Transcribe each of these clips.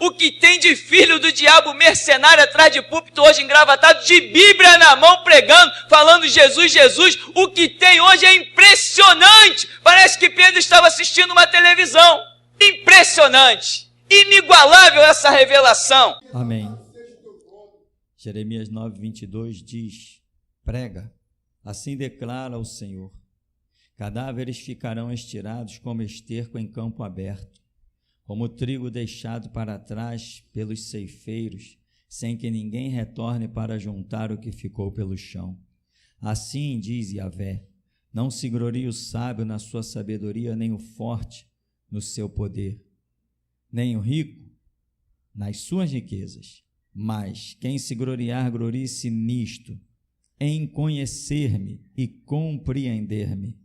o que tem de filho do diabo mercenário atrás de púlpito hoje engravatado, de Bíblia na mão pregando, falando Jesus, Jesus, o que tem hoje é impressionante. Parece que Pedro estava assistindo uma televisão. Impressionante, inigualável essa revelação. Amém. Jeremias 9:22 diz: prega, assim declara o Senhor, cadáveres ficarão estirados como esterco em campo aberto, como trigo deixado para trás pelos ceifeiros, sem que ninguém retorne para juntar o que ficou pelo chão. Assim diz Yahvé: não se glorie o sábio na sua sabedoria, nem o forte no seu poder, nem o rico nas suas riquezas. Mas quem se gloriar, glorie-se nisto, em conhecer-me e compreender-me,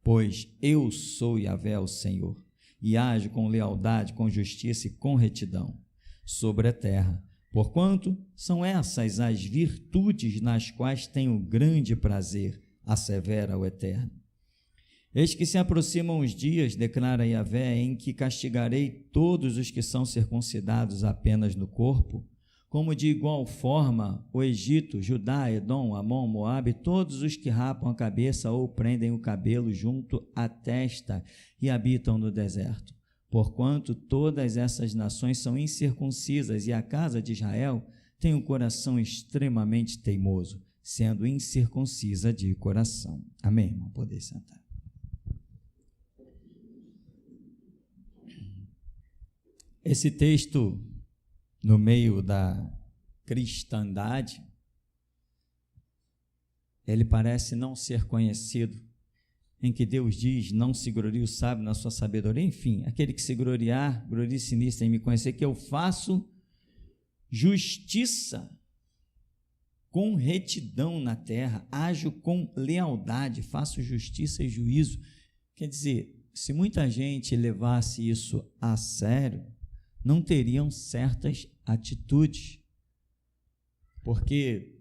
pois eu sou Yahvé, o Senhor, e ajo com lealdade, com justiça e com retidão sobre a terra, porquanto são essas as virtudes nas quais tenho grande prazer, assevera o Eterno. Eis que se aproximam os dias, declara Yahvé, em que castigarei todos os que são circuncidados apenas no corpo, como de igual forma o Egito, Judá, Edom, Amon, Moabe, todos os que rapam a cabeça ou prendem o cabelo junto à testa e habitam no deserto. Porquanto todas essas nações são incircuncisas e a casa de Israel tem um coração extremamente teimoso, sendo incircuncisa de coração. Amém, irmão? Poder sentar. Esse texto, no meio da cristandade, ele parece não ser conhecido, em que Deus diz: não se glorie o sábio na sua sabedoria. Enfim, aquele que se gloriar, glorie-se nisso, em me conhecer, que eu faço justiça com retidão na terra, ajo com lealdade, faço justiça e juízo. Quer dizer, se muita gente levasse isso a sério, não teriam certas atitudes, porque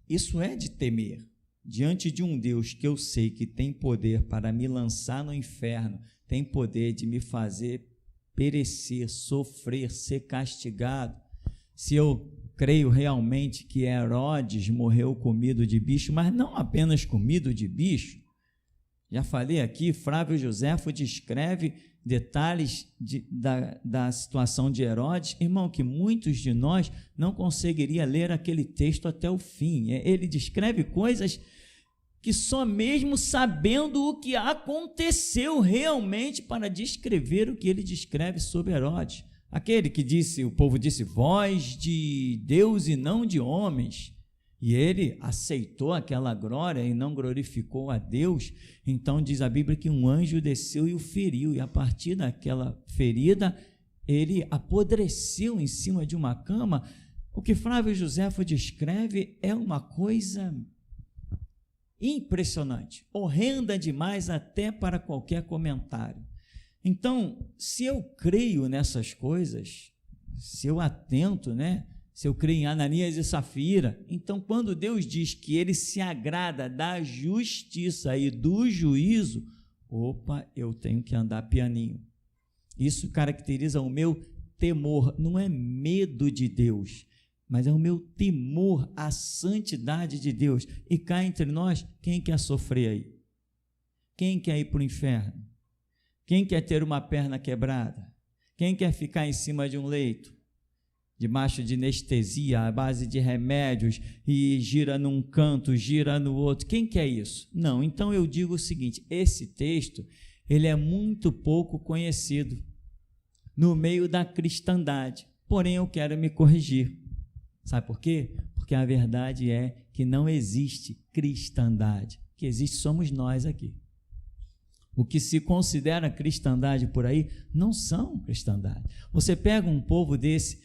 isso é de temer. Diante de um Deus que eu sei que tem poder para me lançar no inferno, tem poder de me fazer perecer, sofrer, ser castigado, se eu creio realmente que Herodes morreu comido de bicho, mas não apenas comido de bicho, já falei aqui, Flávio Joséfo descreve detalhes da situação de Herodes, irmão, que muitos de nós não conseguiria ler aquele texto até o fim. Ele descreve coisas que só mesmo sabendo o que aconteceu realmente para descrever o que ele descreve sobre Herodes. Aquele que disse, o povo disse, voz de Deus e não de homens. E ele aceitou aquela glória e não glorificou a Deus. Então diz a Bíblia que um anjo desceu e o feriu, e a partir daquela ferida ele apodreceu em cima de uma cama. O que Flávio Joséfo descreve é uma coisa impressionante, horrenda demais até para qualquer comentário. Então, se eu creio nessas coisas, se eu atento, se eu creio em Ananias e Safira, então quando Deus diz que ele se agrada da justiça e do juízo, eu tenho que andar pianinho. Isso caracteriza o meu temor, não é medo de Deus, mas é o meu temor à santidade de Deus. E cá entre nós, quem quer sofrer aí? Quem quer ir para o inferno? Quem quer ter uma perna quebrada? Quem quer ficar em cima de um leito, debaixo de anestesia, à base de remédios, e gira num canto, gira no outro? Quem quer isso? Não. Então eu digo o seguinte, esse texto, ele é muito pouco conhecido no meio da cristandade, porém eu quero me corrigir. Sabe por quê? Porque a verdade é que não existe cristandade, o que existe somos nós aqui. O que se considera cristandade por aí não são cristandade. Você pega um povo desse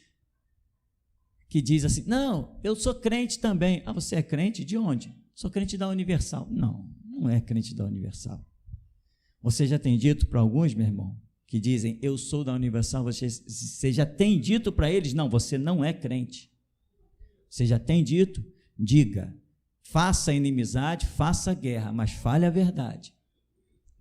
que diz assim, não, eu sou crente também. Ah, você é crente? De onde? Sou crente da Universal. Não, não é crente da Universal. Você já tem dito para alguns, meu irmão, que dizem, eu sou da Universal, você já tem dito para eles, não, você não é crente. Você já tem dito? Diga, faça inimizade, faça guerra, mas fale a verdade.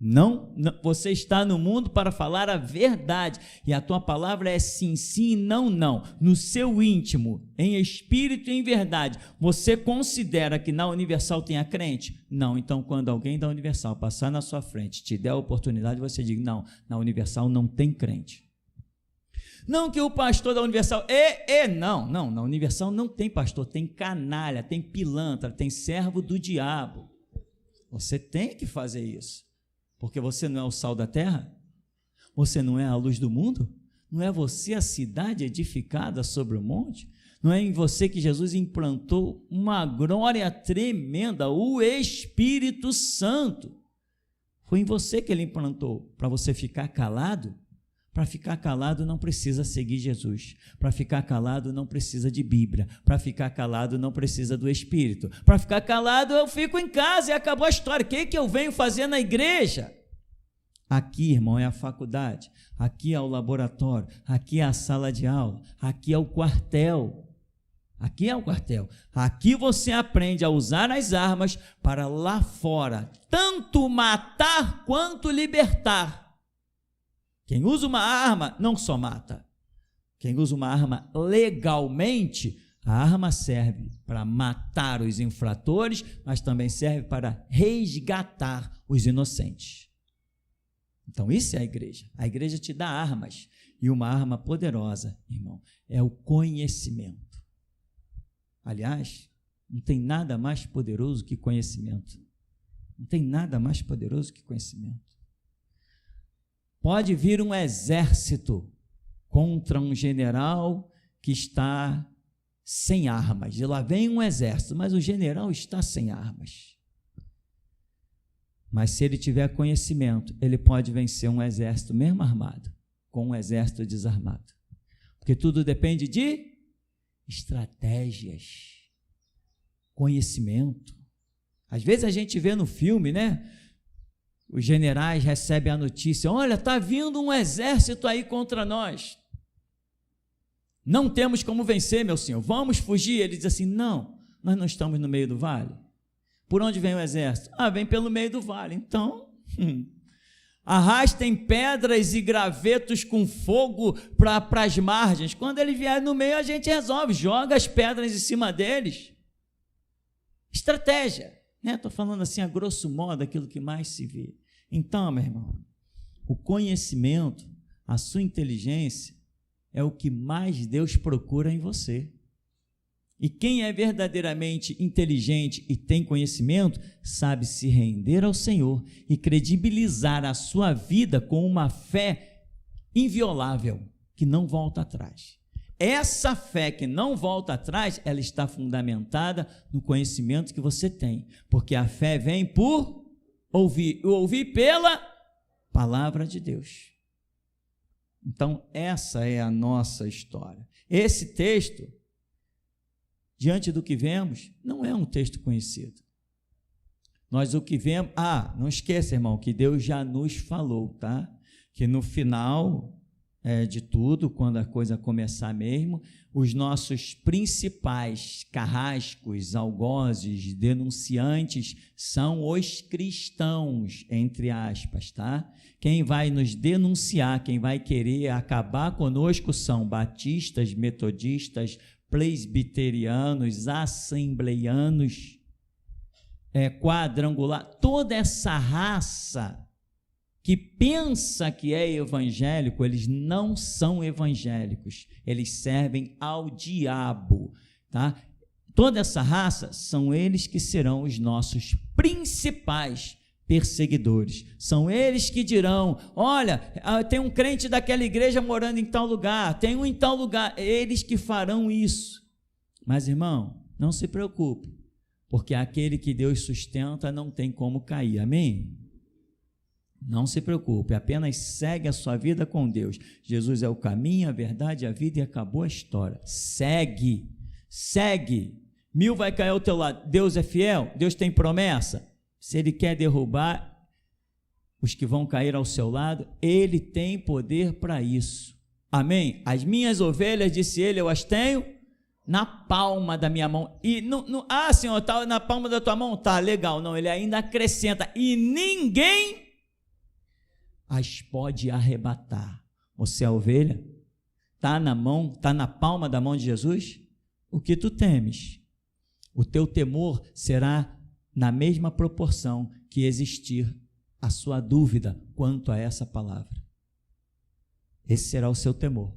Não, você está no mundo para falar a verdade, e a tua palavra é sim, sim, não, não. No seu íntimo, em espírito e em verdade, você considera que na Universal tenha crente? Não, então quando alguém da Universal passar na sua frente, te der a oportunidade, você diz, não, na Universal não tem crente. Não que o pastor da Universal, não, na Universal não tem pastor, tem canalha, tem pilantra, tem servo do diabo. Você tem que fazer isso. Porque você não é o sal da terra? Você não é a luz do mundo? Não é você a cidade edificada sobre o monte? Não é em você que Jesus implantou uma glória tremenda, o Espírito Santo? Foi em você que ele implantou. Para você ficar calado? Para ficar calado não precisa seguir Jesus. Para ficar calado não precisa de Bíblia. Para ficar calado não precisa do Espírito. Para ficar calado eu fico em casa e acabou a história. O que eu venho fazer na igreja? Aqui, irmão, é a faculdade. Aqui é o laboratório. Aqui é a sala de aula. Aqui é o quartel. Aqui é o quartel. Aqui você aprende a usar as armas para lá fora tanto matar quanto libertar. Quem usa uma arma não só mata. Quem usa uma arma legalmente, a arma serve para matar os infratores, mas também serve para resgatar os inocentes. Então isso é a igreja. A igreja te dá armas, e uma arma poderosa, irmão, é o conhecimento. Aliás, não tem nada mais poderoso que conhecimento. Não tem nada mais poderoso que conhecimento. Pode vir um exército contra um general que está sem armas. E lá vem um exército, mas o general está sem armas. Mas se ele tiver conhecimento, ele pode vencer um exército mesmo armado, com um exército desarmado. Porque tudo depende de estratégias, conhecimento. Às vezes a gente vê no filme, né? Os generais recebem a notícia, olha, está vindo um exército aí contra nós. Não temos como vencer, meu senhor, vamos fugir. Ele diz assim, não, nós não estamos no meio do vale. Por onde vem o exército? Vem pelo meio do vale. Então, arrastem pedras e gravetos com fogo para as margens. Quando ele vier no meio, a gente resolve, joga as pedras em cima deles. Estratégia. Estou falando assim a grosso modo aquilo que mais se vê. Então, meu irmão, o conhecimento, a sua inteligência é o que mais Deus procura em você. E quem é verdadeiramente inteligente e tem conhecimento, sabe se render ao Senhor e credibilizar a sua vida com uma fé inviolável, que não volta atrás. Essa fé que não volta atrás, ela está fundamentada no conhecimento que você tem, porque a fé vem por ouvir pela palavra de Deus. Então, essa é a nossa história. Esse texto, diante do que vemos, não é um texto conhecido. Nós o que vemos... não esqueça, irmão, que Deus já nos falou, tá? Que no final de tudo, quando a coisa começar mesmo, os nossos principais carrascos, algozes, denunciantes são os cristãos, entre aspas, tá? Quem vai nos denunciar, quem vai querer acabar conosco são batistas, metodistas, presbiterianos, assembleianos, quadrangular, toda essa raça que pensa que é evangélico, eles não são evangélicos, eles servem ao diabo, tá? Toda essa raça são eles que serão os nossos principais perseguidores, são eles que dirão, olha, tem um crente daquela igreja morando em tal lugar, tem um em tal lugar, eles que farão isso. Mas, irmão, não se preocupe, porque aquele que Deus sustenta não tem como cair, amém? Não se preocupe, apenas segue a sua vida com Deus. Jesus é o caminho, a verdade, a vida, e acabou a história. Segue. 1000 vai cair ao teu lado. Deus é fiel, Deus tem promessa. Se Ele quer derrubar os que vão cair ao seu lado, Ele tem poder para isso. Amém? As minhas ovelhas, disse Ele, eu as tenho na palma da minha mão. E Senhor, está na palma da tua mão? Tá, legal. Não, Ele ainda acrescenta, e ninguém as pode arrebatar. Você é a ovelha? Está na mão, está na palma da mão de Jesus? O que tu temes? O teu temor será na mesma proporção que existir a sua dúvida quanto a essa palavra. Esse será o seu temor.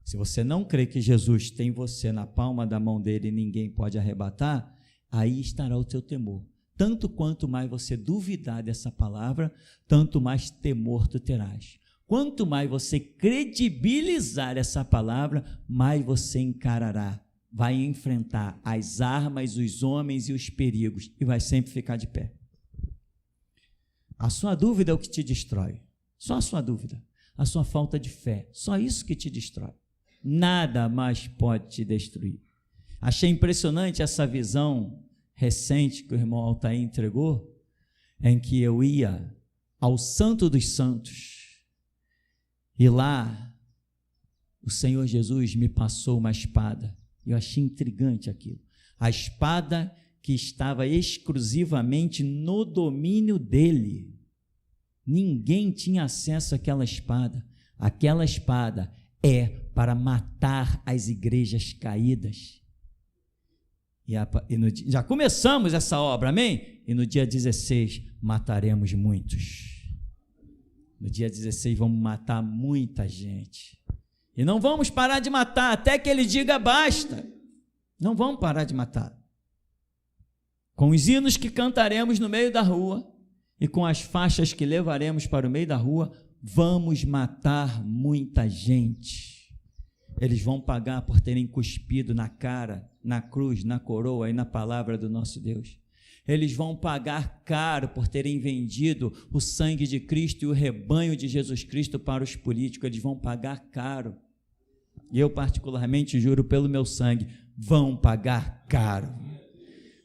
Se você não crê que Jesus tem você na palma da mão dele e ninguém pode arrebatar, aí estará o teu temor. Tanto quanto mais você duvidar dessa palavra, tanto mais temor tu terás. Quanto mais você credibilizar essa palavra, mais você encarará, vai enfrentar as armas, os homens e os perigos e vai sempre ficar de pé. A sua dúvida é o que te destrói. Só a sua dúvida, a sua falta de fé, só isso que te destrói. Nada mais pode te destruir. Achei impressionante essa visão recente que o irmão Altair entregou, em que eu ia ao Santo dos Santos e lá o Senhor Jesus me passou uma espada. Eu achei intrigante aquilo. A espada que estava exclusivamente no domínio dele. Ninguém tinha acesso àquela espada. Aquela espada é para matar as igrejas caídas. Já começamos essa obra, amém? E no dia 16 mataremos muitos. No dia 16 vamos matar muita gente. E não vamos parar de matar até que ele diga basta. Não vamos parar de matar. Com os hinos que cantaremos no meio da rua e com as faixas que levaremos para o meio da rua, vamos matar muita gente. Eles vão pagar por terem cuspido na cara, na cruz, na coroa e na palavra do nosso Deus. Eles vão pagar caro por terem vendido o sangue de Cristo e o rebanho de Jesus Cristo para os políticos. Eles vão pagar caro. E eu particularmente juro pelo meu sangue, vão pagar caro.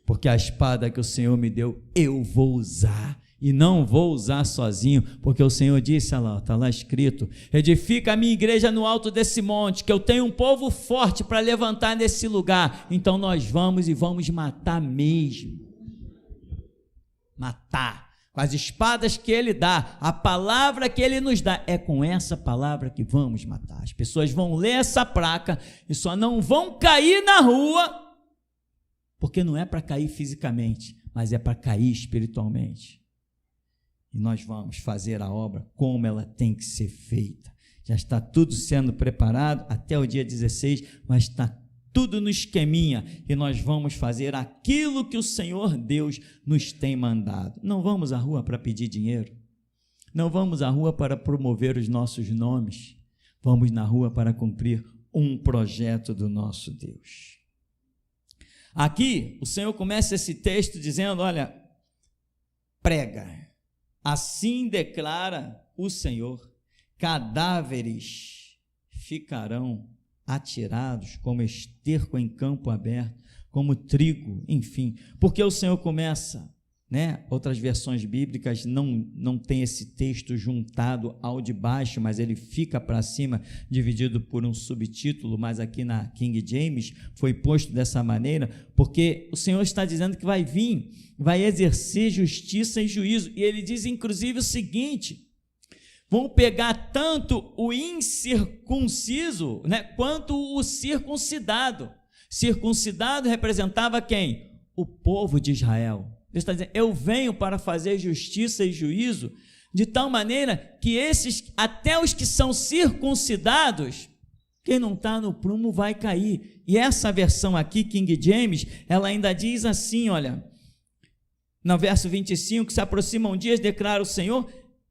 Porque a espada que o Senhor me deu, eu vou usar. E não vou usar sozinho, porque o Senhor disse, olha lá, está lá escrito, edifica a minha igreja no alto desse monte, que eu tenho um povo forte para levantar nesse lugar. Então nós vamos e vamos matar mesmo. Matar. Com as espadas que Ele dá, a palavra que Ele nos dá, é com essa palavra que vamos matar. As pessoas vão ler essa placa e só não vão cair na rua, porque não é para cair fisicamente, mas é para cair espiritualmente. E nós vamos fazer a obra como ela tem que ser feita. Já está tudo sendo preparado até o dia 16, mas está tudo no esqueminha, e nós vamos fazer aquilo que o Senhor Deus nos tem mandado. Não vamos à rua para pedir dinheiro, não vamos à rua para promover os nossos nomes, vamos na rua para cumprir um projeto do nosso Deus. Aqui, o Senhor começa esse texto dizendo, olha, prega. Assim declara o Senhor, cadáveres ficarão atirados como esterco em campo aberto, como trigo, enfim, porque o Senhor começa, né? Outras versões bíblicas não tem esse texto juntado ao de baixo, mas ele fica para cima, dividido por um subtítulo, mas aqui na King James foi posto dessa maneira, porque o Senhor está dizendo que vai vir, vai exercer justiça e juízo, e ele diz inclusive o seguinte, vão pegar tanto o incircunciso, né, quanto o circuncidado. Circuncidado representava quem? O povo de Israel. Deus está dizendo, eu venho para fazer justiça e juízo, de tal maneira que esses, até os que são circuncidados, quem não está no prumo vai cair. E essa versão aqui, King James, ela ainda diz assim, olha, no verso 25, se aproximam dias, declara o Senhor,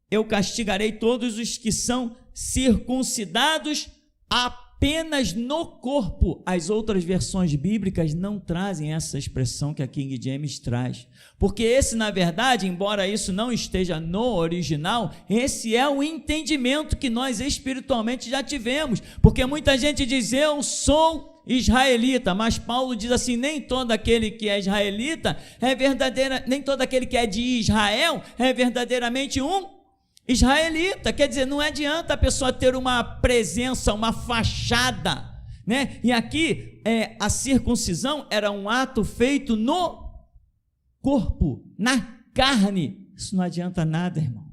eu castigarei todos os que são circuncidados apenas no corpo. As outras versões bíblicas não trazem essa expressão que a King James traz, porque esse, na verdade, embora isso não esteja no original, esse é o entendimento que nós espiritualmente já tivemos, porque muita gente diz, eu sou israelita, mas Paulo diz assim, nem todo aquele que é israelita é verdadeira, nem todo aquele que é de Israel é verdadeiramente um israelita. Quer dizer, não adianta a pessoa ter uma presença, uma fachada, né? E aqui a circuncisão era um ato feito no corpo, na carne. Isso não adianta nada, irmão.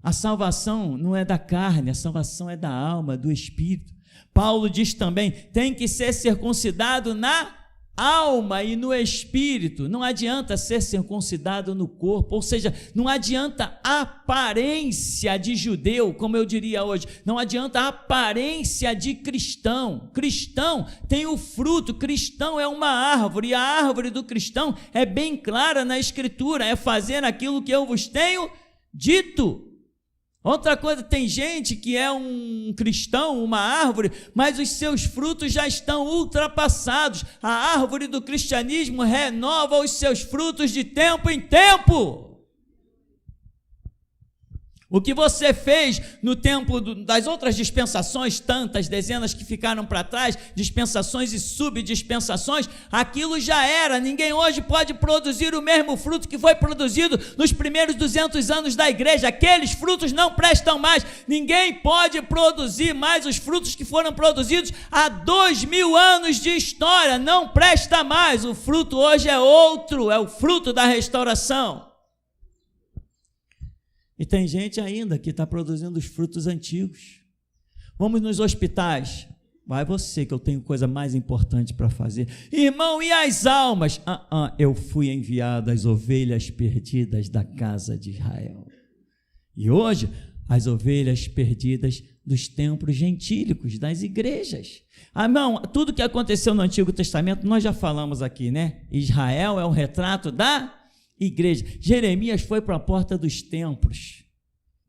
A salvação não é da carne, a salvação é da alma, do espírito. Paulo diz também, tem que ser circuncidado na alma e no espírito. Não adianta ser circuncidado no corpo, ou seja, não adianta aparência de judeu, como eu diria hoje, não adianta aparência de cristão. Cristão tem o fruto, cristão é uma árvore, e a árvore do cristão é bem clara na Escritura, é fazer aquilo que eu vos tenho dito. Outra coisa, tem gente que é um cristão, uma árvore, mas os seus frutos já estão ultrapassados. A árvore do cristianismo renova os seus frutos de tempo em tempo. O que você fez no tempo das outras dispensações, tantas dezenas que ficaram para trás, dispensações e subdispensações, aquilo já era. Ninguém hoje pode produzir o mesmo fruto que foi produzido nos primeiros 200 anos da igreja. Aqueles frutos não prestam mais. Ninguém pode produzir mais os frutos que foram produzidos há 2000 anos de história. Não presta mais. O fruto hoje é outro, é o fruto da restauração. E tem gente ainda que está produzindo os frutos antigos. Vamos nos hospitais. Vai você, que eu tenho coisa mais importante para fazer. Irmão, e as almas? Eu fui enviado às ovelhas perdidas da casa de Israel. E hoje, as ovelhas perdidas dos templos gentílicos, das igrejas. Irmão, tudo que aconteceu no Antigo Testamento, nós já falamos aqui, né? Israel é um retrato da igreja. Jeremias foi para a porta dos templos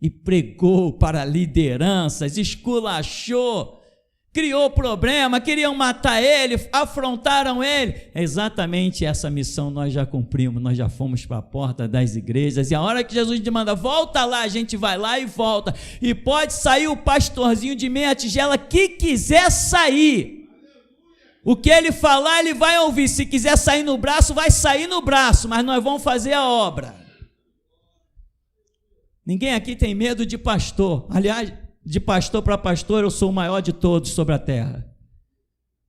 e pregou para lideranças, esculachou, criou problema, queriam matar ele, afrontaram ele. É exatamente essa missão nós já cumprimos, nós já fomos para a porta das igrejas, e a hora que Jesus te manda, volta lá, a gente vai lá e volta, e pode sair o pastorzinho de meia tigela que quiser sair. O que ele falar, ele vai ouvir. Se quiser sair no braço, vai sair no braço, mas nós vamos fazer a obra. Ninguém aqui tem medo de pastor. Aliás, de pastor para pastor, eu sou o maior de todos sobre a terra.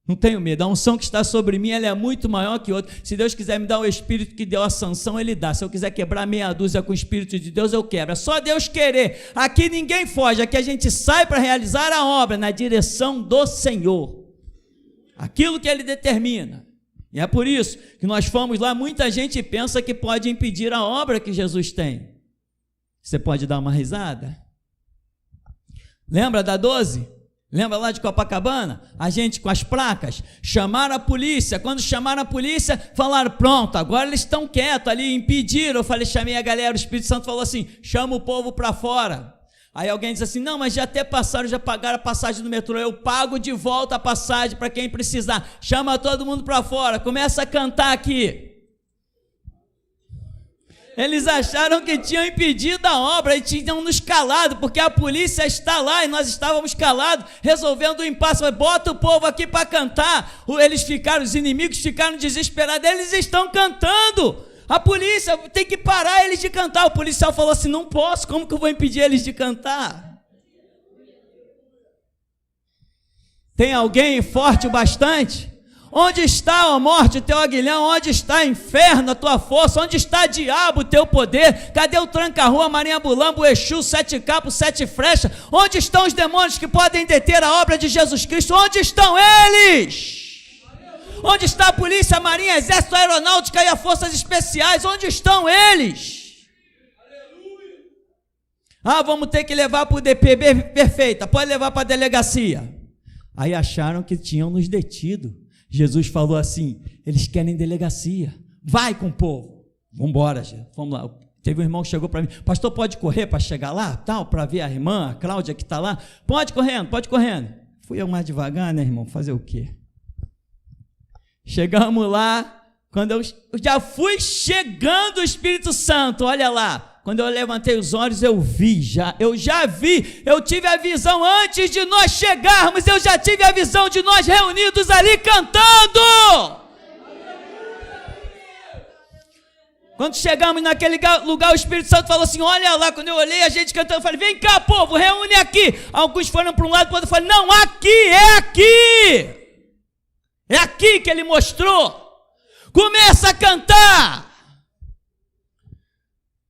Não tenho medo. A unção que está sobre mim, ela é muito maior que outra. Se Deus quiser me dar o Espírito que deu a sanção, Ele dá. Se eu quiser quebrar meia dúzia com o Espírito de Deus, eu quebro. É só Deus querer. Aqui ninguém foge. Aqui a gente sai para realizar a obra na direção do Senhor. Aquilo que Ele determina. E é por isso que nós fomos lá, muita gente pensa que pode impedir a obra que Jesus tem. Você pode dar uma risada? Lembra da 12? Lembra lá de Copacabana? A gente com as placas, chamaram a polícia. Quando chamaram a polícia, falaram, pronto, agora eles estão quietos ali, impediram. Eu falei, chamei a galera, o Espírito Santo falou assim, chama o povo para fora. Aí alguém diz assim, não, mas já até passaram, já pagaram a passagem do metrô, eu pago de volta a passagem para quem precisar. Chama todo mundo para fora, começa a cantar aqui. Eles acharam que tinham impedido a obra e tinham nos calado, porque a polícia está lá e nós estávamos calados, resolvendo o impasse. Mas bota o povo aqui para cantar. Eles ficaram, os inimigos ficaram desesperados, eles estão cantando. A polícia tem que parar eles de cantar. O policial falou assim, não posso, como que eu vou impedir eles de cantar? Tem alguém forte o bastante? Onde está, ó morte, o teu aguilhão? Onde está, inferno, a tua força? Onde está, diabo, o teu poder? Cadê o tranca-rua, Marinha Bulambo, o Exu, 7 capos, 7 flechas? Onde estão os demônios que podem deter a obra de Jesus Cristo? Onde estão eles? Onde está a polícia, a marinha, exército, a aeronáutica e as forças especiais? Onde estão eles? Ah, vamos ter que levar para o DP, perfeita, pode levar para a delegacia. Aí acharam que tinham nos detido. Jesus falou assim, eles querem delegacia, vai com o povo, vamos embora, vamos lá. Teve um irmão que chegou para mim, pastor, pode correr para chegar lá, tal, para ver a irmã, a Cláudia que está lá, pode correndo. Fui eu mais devagar, né, irmão, fazer o quê? Chegamos lá, quando eu já fui chegando o Espírito Santo, olha lá, quando eu levantei os olhos, eu já vi, eu tive a visão antes de nós chegarmos, eu já tive a visão de nós reunidos ali cantando. Quando chegamos naquele lugar, o Espírito Santo falou assim, olha lá, quando eu olhei a gente cantando, eu falei, vem cá povo, reúne aqui. Alguns foram para um lado, para o outro, eu falei, não, é aqui que Ele mostrou. Começa a cantar.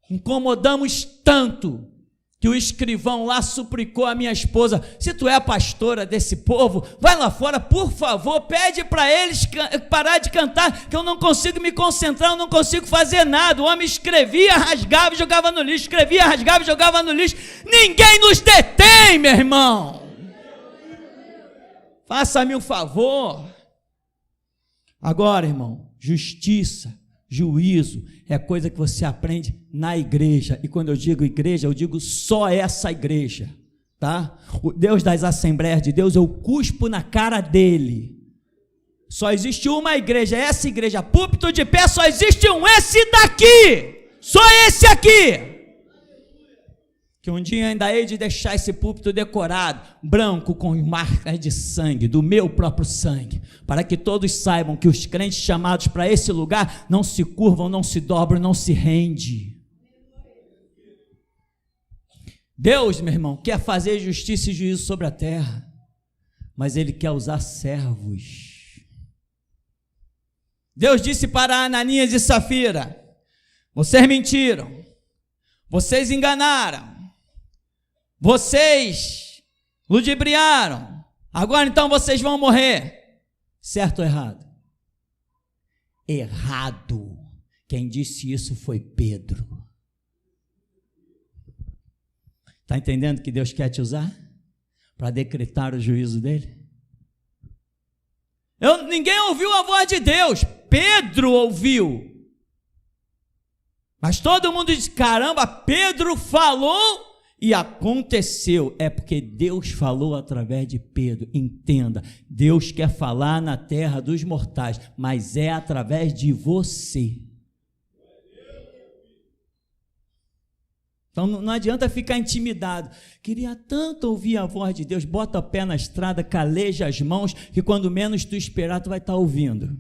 Incomodamos tanto que o escrivão lá suplicou a minha esposa: se tu é a pastora desse povo, vai lá fora, por favor, pede para eles parar de cantar, que eu não consigo me concentrar, eu não consigo fazer nada. O homem escrevia, rasgava e jogava no lixo, escrevia, rasgava e jogava no lixo. Ninguém nos detém, meu irmão. Faça-me um favor. Agora, irmão, justiça, juízo é coisa que você aprende na igreja. E quando eu digo igreja, eu digo só essa igreja, tá? O Deus das Assembleias de Deus, eu cuspo na cara dele. Só existe uma igreja, essa igreja, púlpito de pé, só existe um, esse daqui, só esse aqui. Que um dia ainda hei de deixar esse púlpito decorado, branco, com marcas de sangue, do meu próprio sangue, para que todos saibam que os crentes chamados para esse lugar não se curvam, não se dobram, não se rendem. Deus, meu irmão, quer fazer justiça e juízo sobre a terra, mas Ele quer usar servos. Deus disse para Ananias e Safira: vocês mentiram, vocês enganaram, vocês ludibriaram, agora então vocês vão morrer. Certo ou errado? Errado. Quem disse isso foi Pedro. Está entendendo que Deus quer te usar para decretar o juízo dele? Ninguém ouviu a voz de Deus, Pedro ouviu. Mas todo mundo diz: caramba, Pedro falou e aconteceu. É porque Deus falou através de Pedro. Entenda, Deus quer falar na terra dos mortais, mas é através de você. Então não adianta ficar intimidado. Queria tanto ouvir a voz de Deus. Bota o pé na estrada, caleja as mãos, que quando menos tu esperar, tu vai estar ouvindo.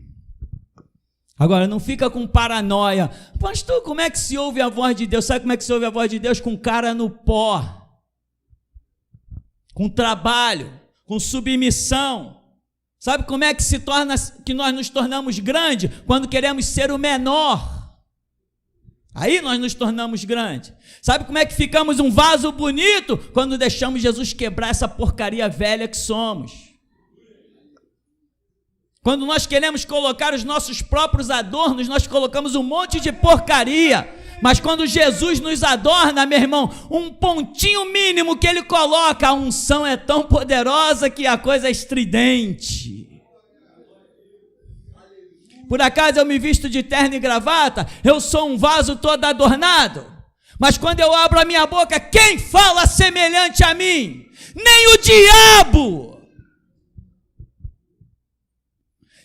Agora, não fica com paranoia. Pastor, como é que se ouve a voz de Deus? Sabe como é que se ouve a voz de Deus? Com cara no pó, com trabalho, com submissão. Sabe como é que se torna, que nós nos tornamos grandes? Quando queremos ser o menor. Aí nós nos tornamos grandes. Sabe como é que ficamos um vaso bonito? Quando deixamos Jesus quebrar essa porcaria velha que somos. Quando nós queremos colocar os nossos próprios adornos, nós colocamos um monte de porcaria. Mas quando Jesus nos adorna, meu irmão, um pontinho mínimo que Ele coloca, a unção é tão poderosa que a coisa é estridente. Por acaso eu me visto de terno e gravata, eu sou um vaso todo adornado. Mas quando eu abro a minha boca, quem fala semelhante a mim? Nem o diabo!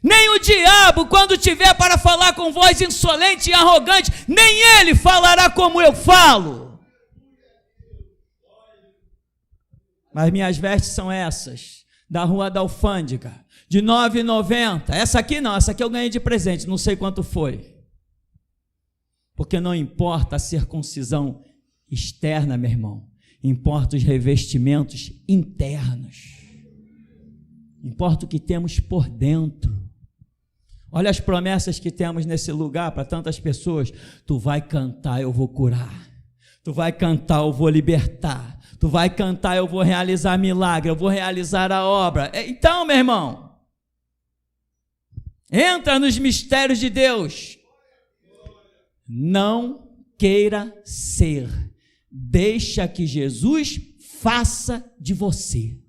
Nem o diabo, quando tiver para falar com voz insolente e arrogante, nem ele falará como eu falo. Mas minhas vestes são essas, da Rua da Alfândega, de R$ 9,90. Essa aqui não, essa aqui eu ganhei de presente, não sei quanto foi. Porque não importa a circuncisão externa, meu irmão, importa os revestimentos internos. Importa o que temos por dentro. Olha as promessas que temos nesse lugar para tantas pessoas. Tu vai cantar, eu vou curar. Tu vai cantar, eu vou libertar. Tu vai cantar, eu vou realizar milagre, eu vou realizar a obra. Então, meu irmão, entra nos mistérios de Deus. Não queira ser. Deixa que Jesus faça de você.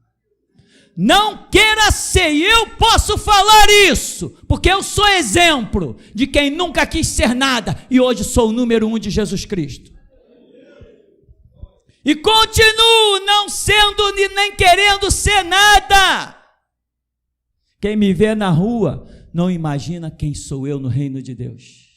Não queira ser, e eu posso falar isso, porque eu sou exemplo de quem nunca quis ser nada, e hoje sou o número 1 de Jesus Cristo. E continuo não sendo nem querendo ser nada. Quem me vê na rua, não imagina quem sou eu no reino de Deus.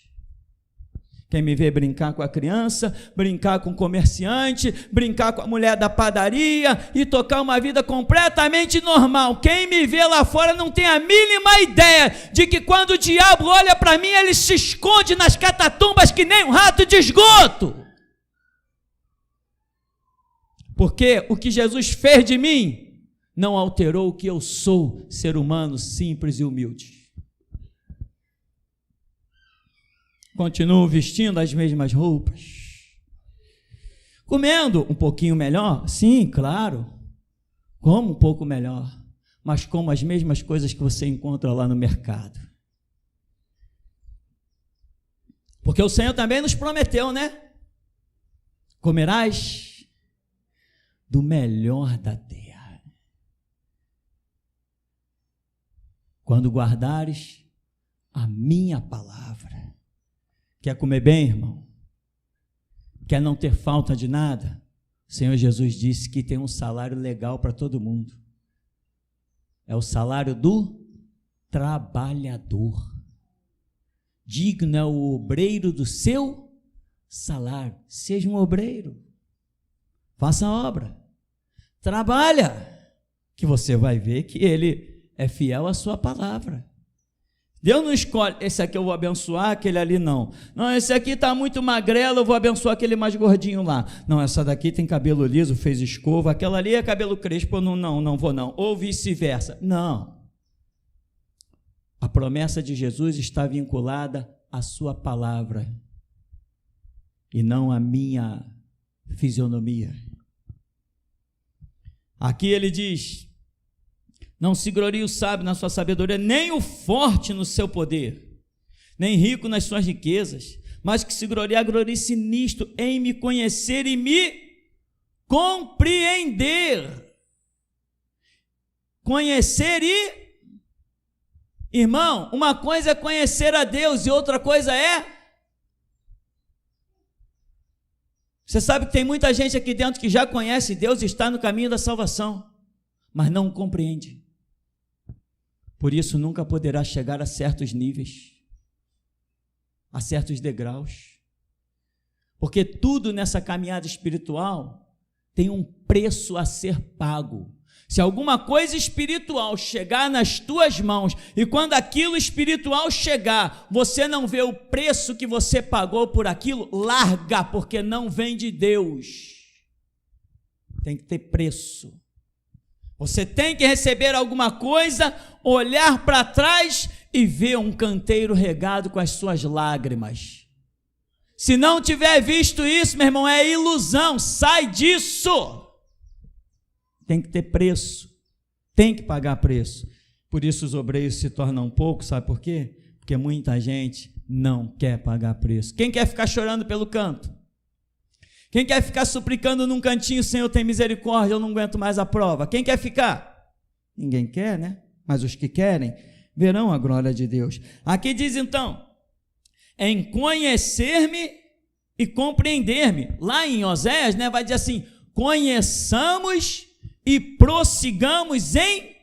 Quem me vê brincar com a criança, brincar com o comerciante, brincar com a mulher da padaria e tocar uma vida completamente normal. Quem me vê lá fora não tem a mínima ideia de que quando o diabo olha para mim, ele se esconde nas catatumbas que nem um rato de esgoto. Porque o que Jesus fez de mim não alterou o que eu sou, ser humano simples e humilde. Continuo vestindo as mesmas roupas, Comendo um pouquinho melhor? Sim, claro. Como um pouco melhor, mas como as mesmas coisas que você encontra lá no mercado. Porque o Senhor também nos prometeu, né? Comerás do melhor da terra, quando guardares a minha palavra. Quer comer bem, irmão? Quer não ter falta de nada? O Senhor Jesus disse que tem um salário legal para todo mundo. É o salário do trabalhador. Digno é o obreiro do seu salário. Seja um obreiro. Faça a obra. Trabalha, que você vai ver que ele é fiel à sua palavra. Deus não escolhe, esse aqui eu vou abençoar, aquele ali não. Não, esse aqui está muito magrelo, eu vou abençoar aquele mais gordinho lá. Não, essa daqui tem cabelo liso, fez escova, aquela ali é cabelo crespo, não vou não. Ou vice-versa. Não. A promessa de Jesus está vinculada à sua palavra e não à minha fisionomia. Aqui ele diz: não se glorie o sábio na sua sabedoria, nem o forte no seu poder, nem rico nas suas riquezas, mas que se glorie-se nisto, em me conhecer e me compreender. Conhecer e... Irmão, uma coisa é conhecer a Deus e outra coisa é... Você sabe que tem muita gente aqui dentro que já conhece Deus e está no caminho da salvação, mas não o compreende. Por isso nunca poderá chegar a certos níveis, a certos degraus, porque tudo nessa caminhada espiritual tem um preço a ser pago. Se alguma coisa espiritual chegar nas tuas mãos e quando aquilo espiritual chegar, você não vê o preço que você pagou por aquilo, larga, porque não vem de Deus. Tem que ter preço. Você tem que receber alguma coisa, olhar para trás e ver um canteiro regado com as suas lágrimas. Se não tiver visto isso, meu irmão, é ilusão, sai disso. Tem que ter preço, tem que pagar preço. Por isso os obreiros se tornam poucos, sabe por quê? Porque muita gente não quer pagar preço. Quem quer ficar chorando pelo canto? Quem quer ficar suplicando num cantinho, Senhor, tem misericórdia, eu não aguento mais a prova? Quem quer ficar? Ninguém quer, né? Mas os que querem, verão a glória de Deus. Aqui diz então, em conhecer-me e compreender-me. Lá em Oséias, né, vai dizer assim, conheçamos e prossigamos em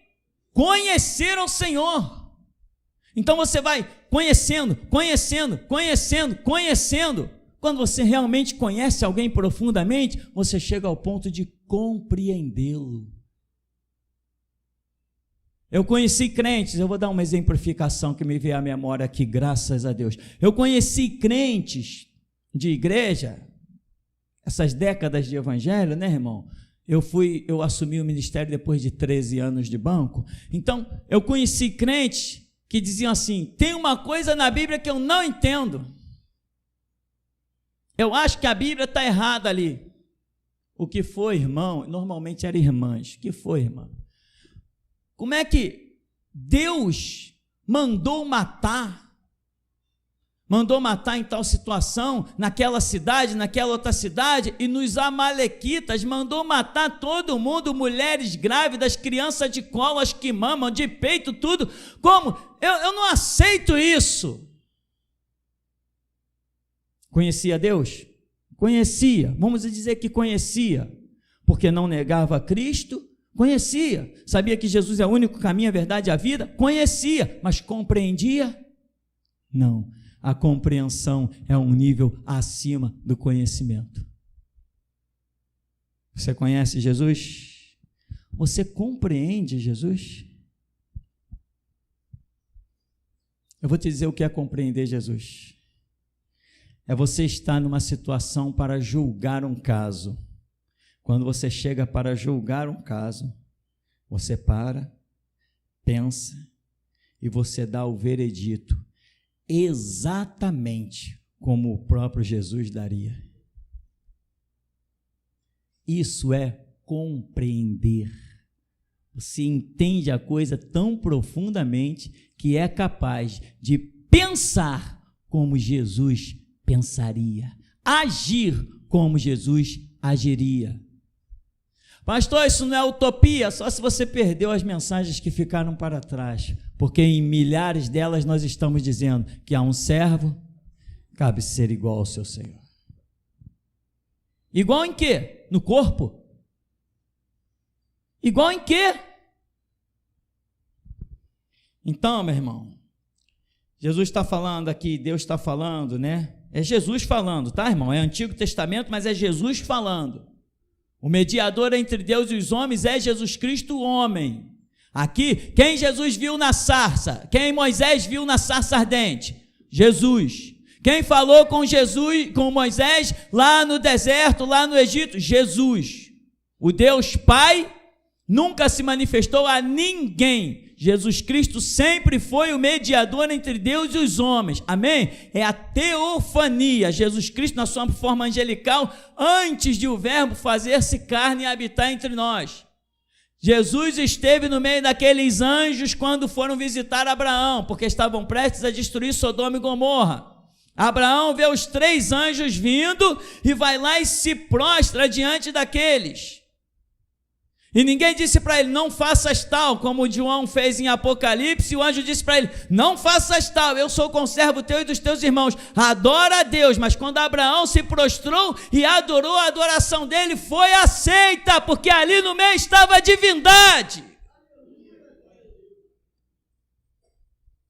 conhecer ao Senhor. Então você vai conhecendo. Quando você realmente conhece alguém profundamente, você chega ao ponto de compreendê-lo. Eu conheci crentes, eu vou dar uma exemplificação que me veio à memória aqui, graças a Deus. Eu conheci crentes de igreja, essas décadas de evangelho, né, irmão? Eu assumi o ministério depois de 13 anos de banco. Então, eu conheci crentes que diziam assim, tem uma coisa na Bíblia que eu não entendo. Eu acho que a Bíblia está errada ali. O que foi, irmão? Normalmente eram irmãs. O que foi, irmã? Como é que Deus mandou matar em tal situação, naquela cidade, naquela outra cidade, e nos amalequitas mandou matar todo mundo, mulheres grávidas, crianças de colo, as que mamam, de peito, tudo. Como? Eu não aceito isso. Conhecia Deus? Conhecia, vamos dizer que conhecia, porque não negava a Cristo, conhecia, sabia que Jesus é o único caminho, a verdade e a vida, conhecia, mas compreendia? Não, a compreensão é um nível acima do conhecimento. Você conhece Jesus? Você compreende Jesus? Eu vou te dizer o que é compreender Jesus. É você estar numa situação para julgar um caso. Quando você chega para julgar um caso, você para, pensa e você dá o veredito exatamente como o próprio Jesus daria. Isso é compreender. Você entende a coisa tão profundamente que é capaz de pensar como Jesus pensaria, agir como Jesus agiria. Pastor, isso não é utopia, só se você perdeu as mensagens que ficaram para trás, porque em milhares delas nós estamos dizendo que a um servo cabe ser igual ao seu Senhor. Igual em quê? No corpo? Igual em quê? Então, meu irmão, Jesus está falando aqui, Deus está falando, né? É Jesus falando, tá, irmão? É Antigo Testamento, mas é Jesus falando. O mediador entre Deus e os homens é Jesus Cristo, o homem. Aqui, quem Jesus viu na sarça? Quem Moisés viu na sarça ardente? Jesus. Quem falou com Jesus, com Moisés lá no deserto, lá no Egito? Jesus. O Deus Pai nunca se manifestou a ninguém. Jesus Cristo sempre foi o mediador entre Deus e os homens, amém? É a teofania, Jesus Cristo na sua forma angelical, antes de o verbo fazer-se carne e habitar entre nós. Jesus esteve no meio daqueles anjos quando foram visitar Abraão, porque estavam prestes a destruir Sodoma e Gomorra. Abraão vê os 3 anjos vindo e vai lá e se prostra diante daqueles. E ninguém disse para ele, não faças tal, como o João fez em Apocalipse, e o anjo disse para ele, não faças tal, eu sou conservo teu e dos teus irmãos, adora a Deus. Mas quando Abraão se prostrou e adorou, a adoração dele foi aceita, porque ali no meio estava a divindade.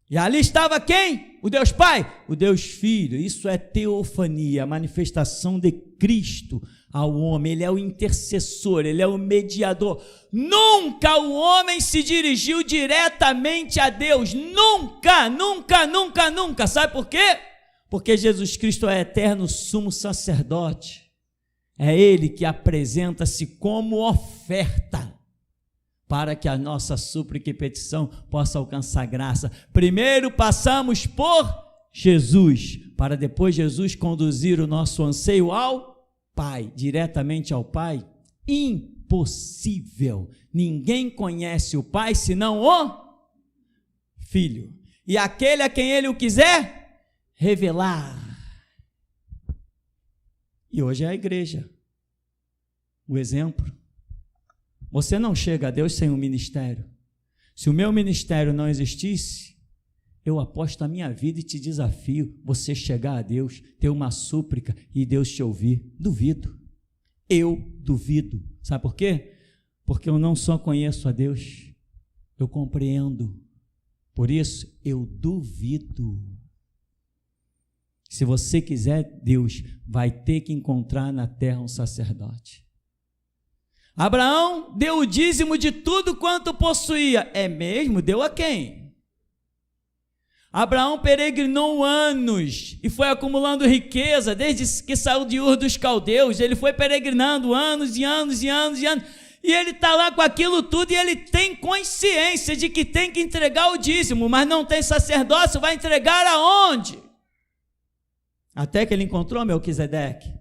E ali estava quem? O Deus Pai? O Deus Filho. Isso é teofania, a manifestação de Cristo ao homem. Ele é o intercessor, ele é o mediador. Nunca o homem se dirigiu diretamente a Deus. Nunca, nunca, nunca, nunca. Sabe por quê? Porque Jesus Cristo é eterno sumo sacerdote. É ele que apresenta-se como oferta para que a nossa súplica e petição possa alcançar graça. Primeiro passamos por Jesus, para depois Jesus conduzir o nosso anseio ao Pai, diretamente ao Pai. Impossível. Ninguém conhece o Pai senão o Filho. E aquele a quem ele o quiser revelar. E hoje é a igreja, o exemplo. Você não chega a Deus sem um ministério. Se o meu ministério não existisse, eu aposto a minha vida e te desafio você chegar a Deus, ter uma súplica e Deus te ouvir. Duvido. Eu duvido. Sabe por quê? Porque eu não só conheço a Deus, eu compreendo. Por isso, eu duvido. Se você quiser, Deus vai ter que encontrar na terra um sacerdote. Abraão deu o dízimo de tudo quanto possuía. É mesmo? Deu a quem? Abraão peregrinou anos e foi acumulando riqueza desde que saiu de Ur dos Caldeus. Ele foi peregrinando anos e anos e anos e anos. E ele está lá com aquilo tudo e ele tem consciência de que tem que entregar o dízimo, mas não tem sacerdócio, vai entregar aonde? Até que ele encontrou Melquisedeque.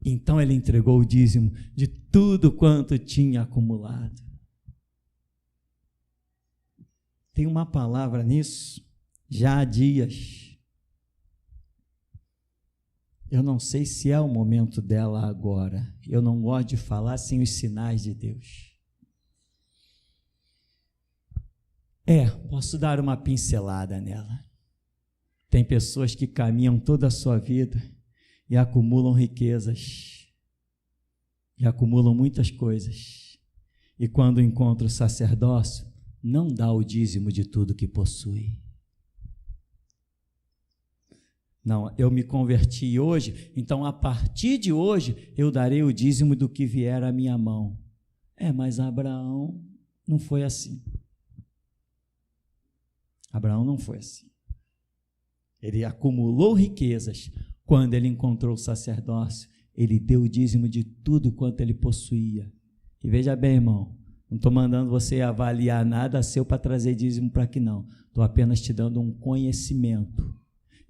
Então ele entregou o dízimo de tudo quanto tinha acumulado. Tem uma palavra nisso, já há dias. Eu não sei se é o momento dela agora. Eu não gosto de falar sem os sinais de Deus. Posso dar uma pincelada nela. Tem pessoas que caminham toda a sua vida e acumulam riquezas, e acumulam muitas coisas, e quando encontra o sacerdócio, não dá o dízimo de tudo que possui. Não, eu me converti hoje, então a partir de hoje, eu darei o dízimo do que vier à minha mão. Mas Abraão não foi assim. Abraão não foi assim. Ele acumulou riquezas. Quando ele encontrou o sacerdócio, ele deu o dízimo de tudo quanto ele possuía. E veja bem, irmão, não estou mandando você avaliar nada seu para trazer dízimo para aqui, não. Estou apenas te dando um conhecimento.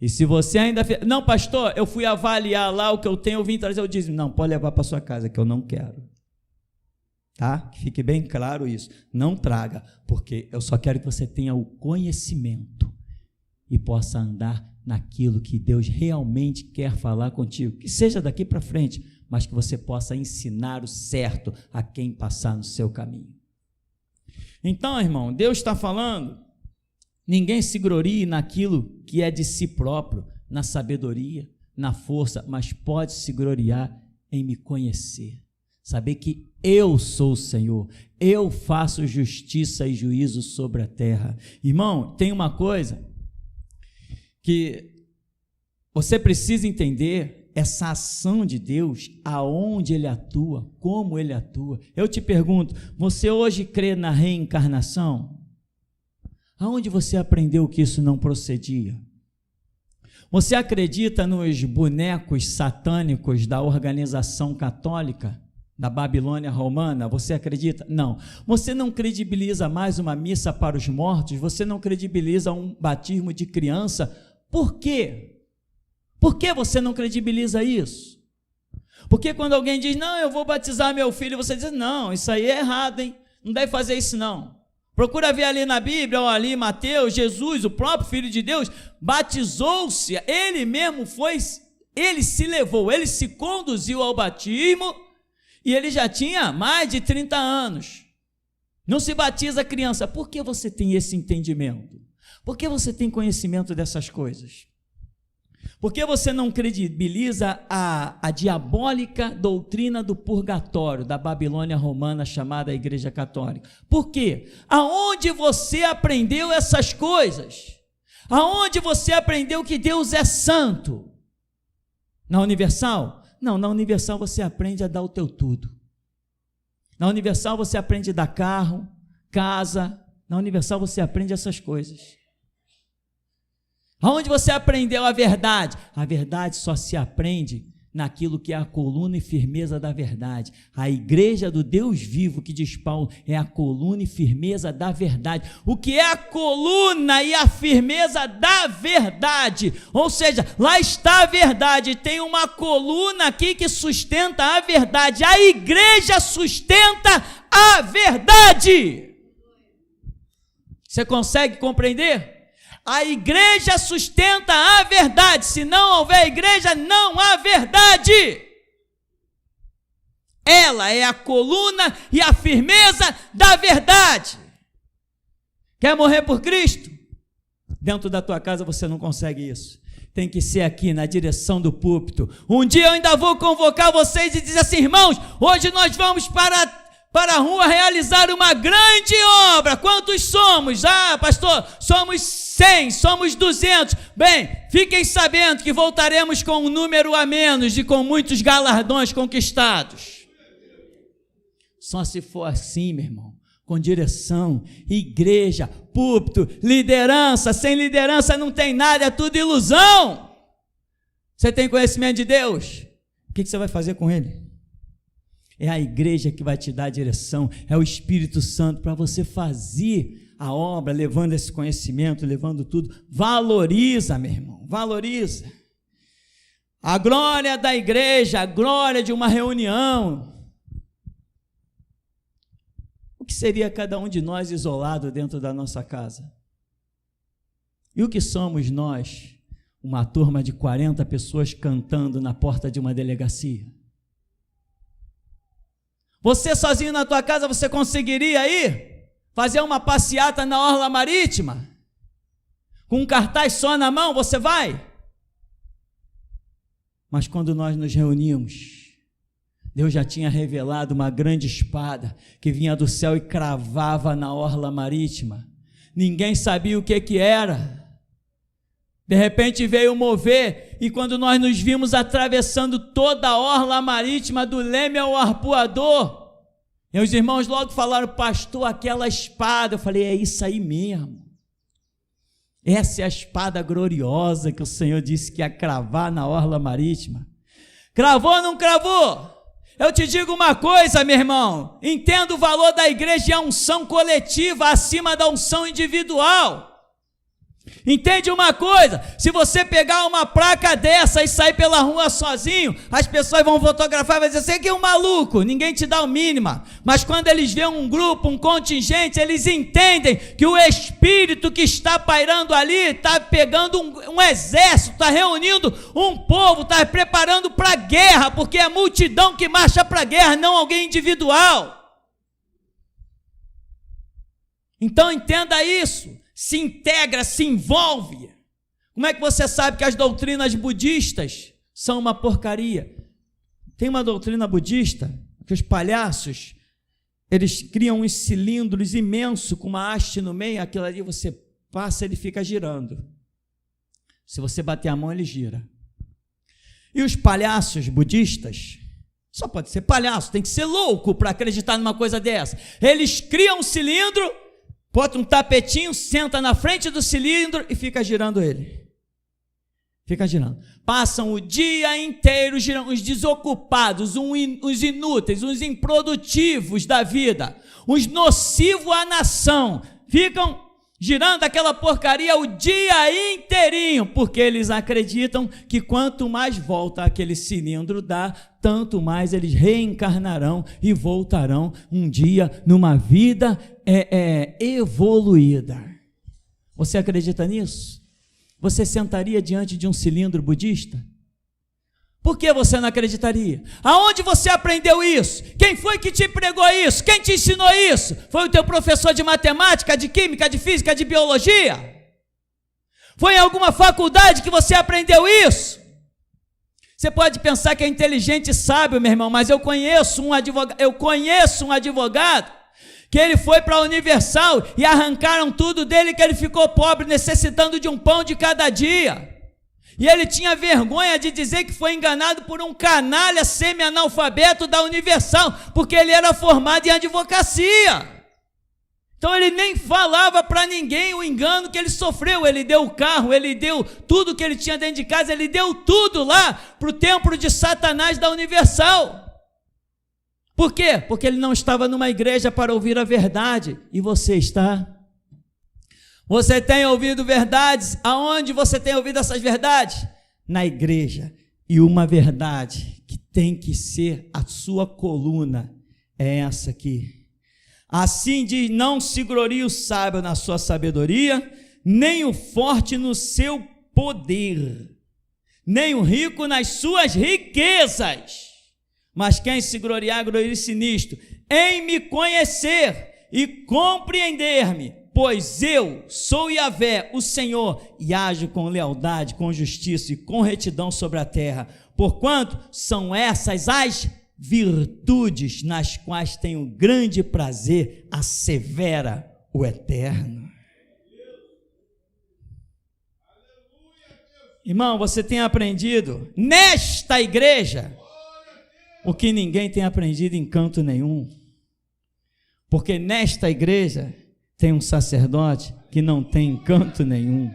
E se você ainda... Não, pastor, eu fui avaliar lá o que eu tenho, eu vim trazer o dízimo. Não, pode levar para sua casa, que eu não quero. tá? Que fique bem claro isso. Não traga, porque eu só quero que você tenha o conhecimento e possa andar naquilo que Deus realmente quer falar contigo. Que seja daqui para frente, mas que você possa ensinar o certo a quem passar no seu caminho. Então, irmão, Deus está falando, ninguém se glorie naquilo que é de si próprio, na sabedoria, na força, mas pode se gloriar em me conhecer. Saber que eu sou o Senhor, eu faço justiça e juízo sobre a terra. Irmão, tem uma coisa que você precisa entender, essa ação de Deus, aonde Ele atua, como Ele atua. Eu te pergunto, você hoje crê na reencarnação? Aonde você aprendeu que isso não procedia? Você acredita nos bonecos satânicos da organização católica, da Babilônia romana? Você acredita? Não. Você não credibiliza mais uma missa para os mortos? Você não credibiliza um batismo de criança? Por quê? Por que você não credibiliza isso? Porque quando alguém diz, não, eu vou batizar meu filho, você diz, não, isso aí é errado, hein? Não deve fazer isso não. Procura ver ali na Bíblia, ou ali Mateus, Jesus, o próprio Filho de Deus, batizou-se, ele mesmo foi, ele se levou, ele se conduziu ao batismo, e ele já tinha mais de 30 anos. Não se batiza criança. Por que você tem esse entendimento? Por que você tem conhecimento dessas coisas? Por que você não credibiliza a diabólica doutrina do purgatório, da Babilônia romana, chamada Igreja Católica? Por quê? Aonde você aprendeu essas coisas? Aonde você aprendeu que Deus é santo? Na Universal? Não, na Universal você aprende a dar o teu tudo. Na Universal você aprende a dar carro, casa. Na Universal você aprende essas coisas. Aonde você aprendeu a verdade? A verdade só se aprende naquilo que é a coluna e firmeza da verdade. A igreja do Deus vivo, que diz Paulo, é a coluna e firmeza da verdade. O que é a coluna e a firmeza da verdade? Ou seja, lá está a verdade, tem uma coluna aqui que sustenta a verdade. A igreja sustenta a verdade. Você consegue compreender? A igreja sustenta a verdade. Se não houver igreja, não há verdade. Ela é a coluna e a firmeza da verdade. Quer morrer por Cristo? Dentro da tua casa você não consegue isso. Tem que ser aqui na direção do púlpito. Um dia eu ainda vou convocar vocês e dizer assim, irmãos, hoje nós vamos para a rua realizar uma grande obra. Quantos somos? Ah, pastor, somos 100, somos 200. Bem, fiquem sabendo que voltaremos com um número a menos e com muitos galardões conquistados. Só se for assim, meu irmão, com direção, igreja, púlpito, liderança. Sem liderança não tem nada, é tudo ilusão. Você tem conhecimento de Deus? O que você vai fazer com ele? É a igreja que vai te dar a direção, é o Espírito Santo para você fazer a obra, levando esse conhecimento, levando tudo. Valoriza, meu irmão, valoriza. A glória da igreja, a glória de uma reunião. O que seria cada um de nós isolado dentro da nossa casa? E o que somos nós? Uma turma de 40 pessoas cantando na porta de uma delegacia. Você sozinho na tua casa, você conseguiria ir fazer uma passeata na orla marítima? Com um cartaz só na mão, você vai? Mas quando nós nos reunimos, Deus já tinha revelado uma grande espada que vinha do céu e cravava na orla marítima. Ninguém sabia o que era. De repente veio mover, e quando nós nos vimos atravessando toda a orla marítima do leme ao arpoador, e os irmãos logo falaram, pastor, aquela espada. Eu falei, é isso aí mesmo. Essa é a espada gloriosa que o Senhor disse que ia cravar na orla marítima. Cravou ou não cravou? Eu te digo uma coisa, meu irmão, entenda o valor da igreja e a unção coletiva acima da unção individual. Entende uma coisa? Se você pegar uma placa dessa e sair pela rua sozinho, as pessoas vão fotografar e vão dizer, você que é um maluco, ninguém te dá o mínimo. Mas quando eles veem um grupo, um contingente, eles entendem que o Espírito que está pairando ali está pegando um exército, está reunindo um povo, está preparando para a guerra, porque é a multidão que marcha para a guerra, não alguém individual. Então entenda isso. Se integra, se envolve. Como é que você sabe que as doutrinas budistas são uma porcaria? Tem uma doutrina budista que os palhaços, eles criam uns cilindros imensos com uma haste no meio, aquilo ali você passa, ele fica girando. Se você bater a mão, ele gira. E os palhaços budistas, só pode ser palhaço, tem que ser louco para acreditar numa coisa dessa. Eles criam um cilindro, bota um tapetinho, senta na frente do cilindro e fica girando ele. Fica girando. Passam o dia inteiro girando, os desocupados, os inúteis, os improdutivos da vida, os nocivos à nação, ficam girando aquela porcaria o dia inteirinho, porque eles acreditam que quanto mais volta aquele cilindro dá, tanto mais eles reencarnarão e voltarão um dia numa vida evoluída. Você acredita nisso? Você sentaria diante de um cilindro budista? Por que você não acreditaria? Aonde você aprendeu isso? Quem foi que te pregou isso? Quem te ensinou isso? Foi o teu professor de matemática, de química, de física, de biologia? Foi em alguma faculdade que você aprendeu isso? Você pode pensar que é inteligente e sábio, meu irmão, mas eu conheço um advogado que ele foi para a Universal e arrancaram tudo dele, que ele ficou pobre, necessitando de um pão de cada dia. E ele tinha vergonha de dizer que foi enganado por um canalha semi-analfabeto da Universal, porque ele era formado em advocacia. Então ele nem falava para ninguém o engano que ele sofreu. Ele deu o carro, ele deu tudo que ele tinha dentro de casa, ele deu tudo lá para o templo de Satanás da Universal. Por quê? Porque ele não estava numa igreja para ouvir a verdade. E você está? Você tem ouvido verdades? Aonde você tem ouvido essas verdades? Na igreja. E uma verdade que tem que ser a sua coluna é essa aqui. Assim diz, não se glorie o sábio na sua sabedoria, nem o forte no seu poder, nem o rico nas suas riquezas. Mas quem se gloriar, glorie-se nisto, em me conhecer e compreender-me, pois eu sou Yahvé, o Senhor, e ajo com lealdade, com justiça e com retidão sobre a terra, porquanto são essas as virtudes nas quais tenho grande prazer, assevera o Eterno. Irmão, você tem aprendido nesta igreja o que ninguém tem aprendido em canto nenhum, porque nesta igreja tem um sacerdote que não tem canto nenhum.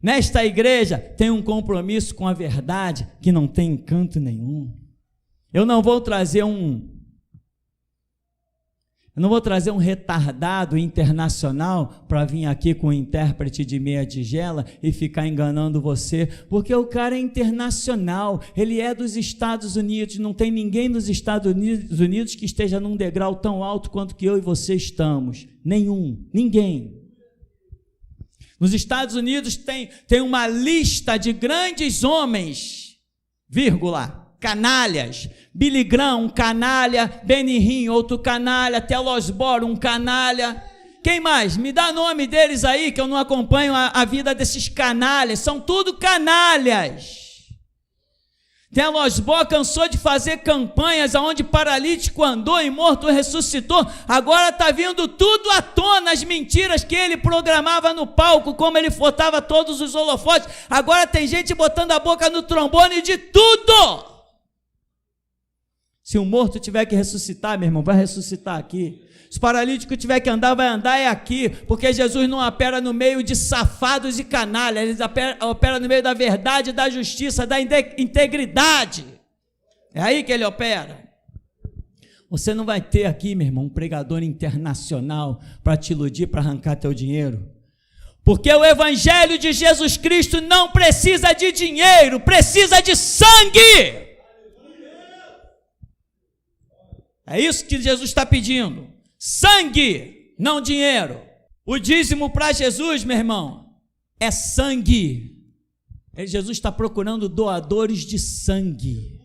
Nesta igreja tem um compromisso com a verdade que não tem canto nenhum. Eu não vou trazer um retardado internacional para vir aqui com um intérprete de meia tigela e ficar enganando você, porque o cara é internacional, ele é dos Estados Unidos, não tem ninguém nos Estados Unidos que esteja num degrau tão alto quanto que eu e você estamos, ninguém. Nos Estados Unidos tem uma lista de grandes homens, canalhas. Billy Graham, um canalha. Benny Hinn, outro canalha. Tel Osborne, um canalha. Quem mais? Me dá nome deles aí, que eu não acompanho a vida desses canalhas. São tudo canalhas. Tel Osborne cansou de fazer campanhas onde paralítico andou e morto ressuscitou. Agora está vindo tudo à tona, as mentiras que ele programava no palco, como ele botava todos os holofotes. Agora tem gente botando a boca no trombone de tudo. Se um morto tiver que ressuscitar, meu irmão, vai ressuscitar aqui. Se o paralítico tiver que andar, vai andar aqui, porque Jesus não opera no meio de safados e canalhas, ele opera no meio da verdade, da justiça, da integridade. É aí que ele opera. Você não vai ter aqui, meu irmão, um pregador internacional para te iludir, para arrancar teu dinheiro. Porque o Evangelho de Jesus Cristo não precisa de dinheiro, precisa de sangue. É isso que Jesus está pedindo. Sangue, não dinheiro. O dízimo para Jesus, meu irmão, é sangue. Jesus está procurando doadores de sangue.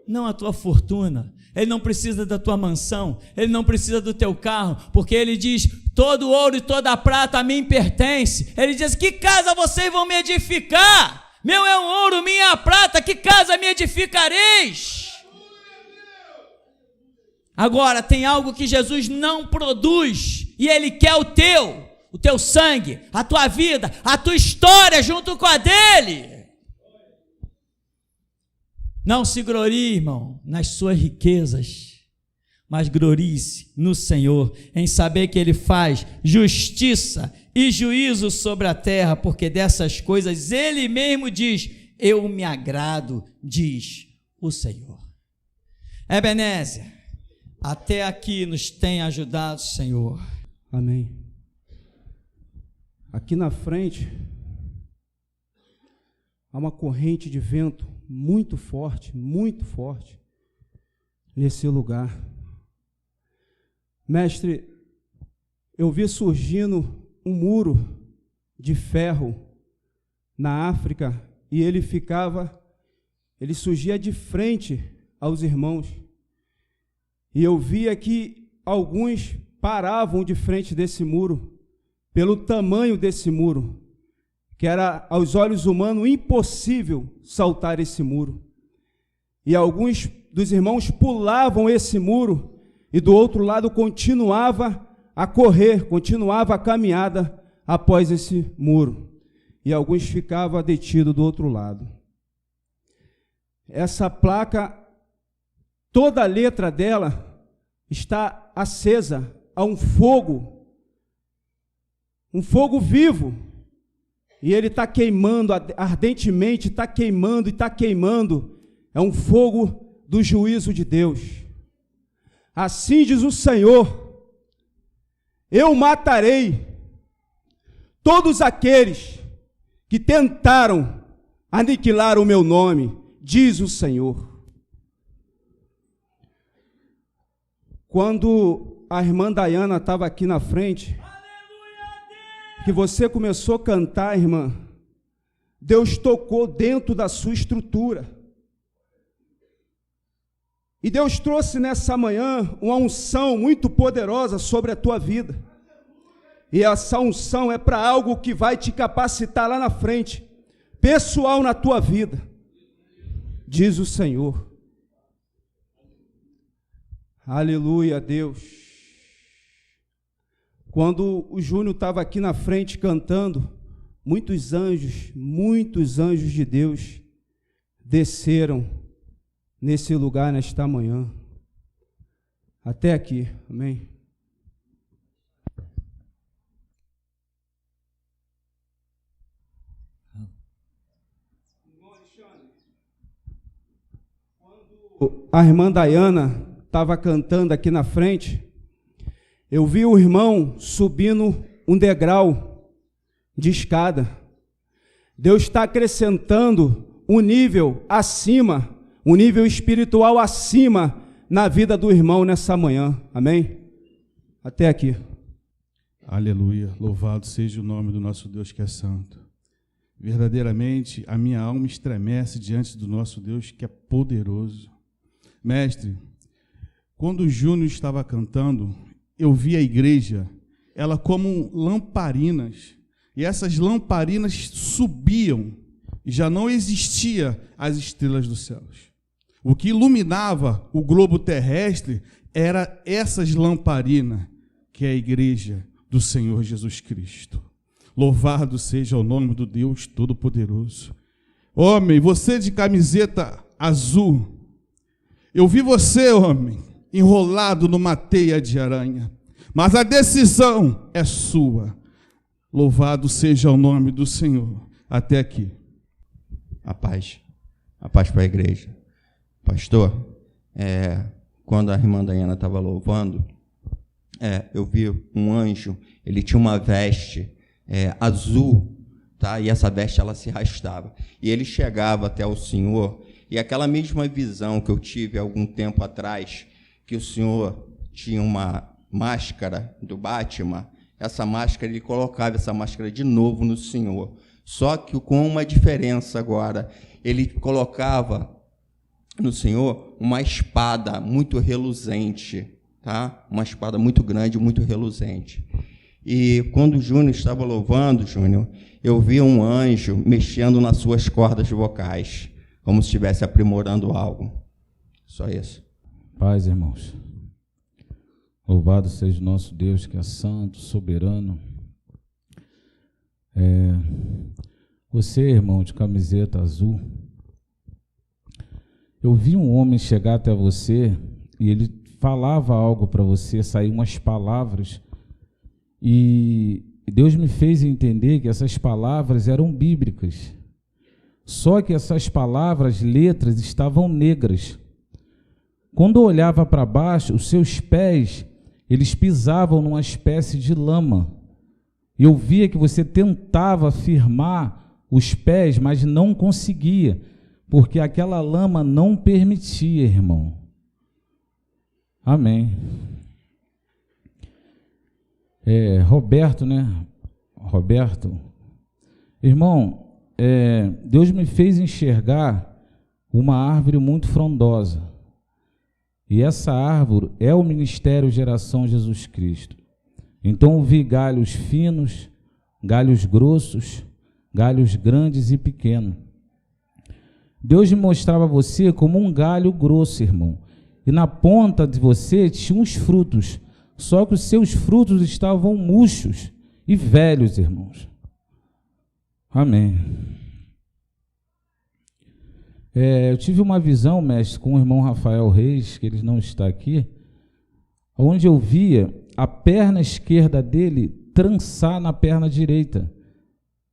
Não a tua fortuna. Ele não precisa da tua mansão, ele não precisa do teu carro, porque ele diz, todo ouro e toda a prata a mim pertence. Ele diz, que casa vocês vão me edificar? Meu é um ouro, minha é a prata, que casa me edificareis? Agora, tem algo que Jesus não produz, e ele quer o teu sangue, a tua vida, a tua história junto com a dele. Não se glorie, irmão, nas suas riquezas, mas glorie-se no Senhor, em saber que Ele faz justiça e juízo sobre a terra, porque dessas coisas Ele mesmo diz, eu me agrado, diz o Senhor. Ebenezer, até aqui nos tem ajudado, Senhor. Amém. Aqui na frente há uma corrente de vento muito forte nesse lugar. Mestre, eu vi surgindo um muro de ferro na África e ele surgia de frente aos irmãos. E eu via que alguns paravam de frente desse muro, pelo tamanho desse muro, que era aos olhos humanos impossível saltar esse muro. E alguns dos irmãos pulavam esse muro e do outro lado continuava a correr, continuava a caminhada após esse muro. E alguns ficavam detidos do outro lado. Essa placa, toda a letra dela está acesa a um fogo vivo. E ele está queimando ardentemente, está queimando e está queimando. É um fogo do juízo de Deus. Assim diz o Senhor, eu matarei todos aqueles que tentaram aniquilar o meu nome, diz o Senhor. Quando a irmã Dayana estava aqui na frente, que você começou a cantar, irmã, Deus tocou dentro da sua estrutura. E Deus trouxe nessa manhã uma unção muito poderosa sobre a tua vida. E essa unção é para algo que vai te capacitar lá na frente, pessoal na tua vida, diz o Senhor. Aleluia, Deus. Quando o Júnior estava aqui na frente cantando, muitos anjos de Deus desceram nesse lugar nesta manhã. Até aqui, amém? Quando a irmã Dayana estava cantando aqui na frente, eu vi o irmão subindo um degrau de escada. Deus está acrescentando um nível acima, um nível espiritual acima na vida do irmão nessa manhã. Amém? Até aqui. Aleluia. Louvado seja o nome do nosso Deus que é santo. Verdadeiramente, a minha alma estremece diante do nosso Deus que é poderoso. Mestre, quando o Júnior estava cantando, eu vi a igreja, ela como lamparinas, e essas lamparinas subiam, e já não existia as estrelas dos céus. O que iluminava o globo terrestre era essas lamparinas, que é a igreja do Senhor Jesus Cristo. Louvado seja o nome do Deus Todo-Poderoso. Homem, você de camiseta azul, eu vi você, homem, enrolado numa teia de aranha, mas a decisão é sua. Louvado seja o nome do Senhor. Até aqui. A paz para a igreja. Pastor, quando a irmã Dayana estava louvando, eu vi um anjo, ele tinha uma veste azul, tá? E essa veste ela se arrastava. E ele chegava até o Senhor, e aquela mesma visão que eu tive algum tempo atrás, que o Senhor tinha uma máscara do Batman, essa máscara, ele colocava essa máscara de novo no Senhor. Só que com uma diferença agora, ele colocava no Senhor uma espada muito reluzente, tá? Uma espada muito grande, muito reluzente. E quando o Júnior estava louvando, Júnior, eu vi um anjo mexendo nas suas cordas vocais, como se estivesse aprimorando algo. Só isso. Paz, irmãos. Louvado seja o nosso Deus, que é santo, soberano. Você, irmão, de camiseta azul, eu vi um homem chegar até você e ele falava algo para você, saíam umas palavras, e Deus me fez entender que essas palavras eram bíblicas. Só que essas palavras, letras, estavam negras. Quando eu olhava para baixo, os seus pés, eles pisavam numa espécie de lama. Eu via que você tentava firmar os pés, mas não conseguia, porque aquela lama não permitia, irmão. Amém. Roberto, né? Roberto. Irmão, Deus me fez enxergar uma árvore muito frondosa. E essa árvore é o Ministério Geração Jesus Cristo. Então eu vi galhos finos, galhos grossos, galhos grandes e pequenos. Deus me mostrava você como um galho grosso, irmão. E na ponta de você tinha uns frutos, só que os seus frutos estavam murchos e velhos, irmãos. Amém. Eu tive uma visão, mestre, com o irmão Rafael Reis, que ele não está aqui, onde eu via a perna esquerda dele trançar na perna direita.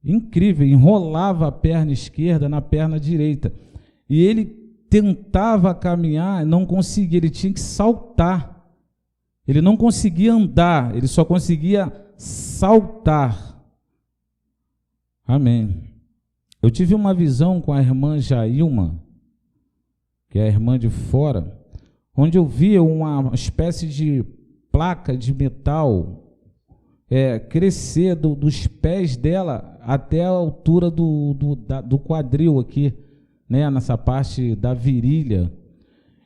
Incrível, enrolava a perna esquerda na perna direita. E ele tentava caminhar, não conseguia, ele tinha que saltar. Ele não conseguia andar, ele só conseguia saltar. Amém. Eu tive uma visão com a irmã Jailma, que é a irmã de fora, onde eu via uma espécie de placa de metal crescer dos pés dela até a altura do quadril aqui, né, nessa parte da virilha.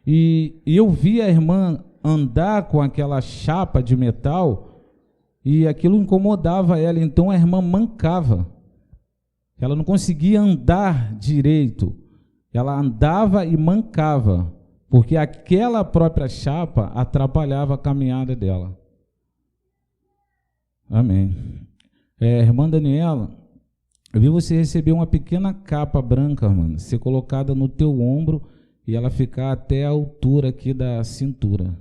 E eu vi a irmã andar com aquela chapa de metal e aquilo incomodava ela, então a irmã mancava. Ela não conseguia andar direito, ela andava e mancava, porque aquela própria chapa atrapalhava a caminhada dela. Amém. Irmã Daniela, eu vi você receber uma pequena capa branca, mano, ser colocada no teu ombro e ela ficar até a altura aqui da cintura.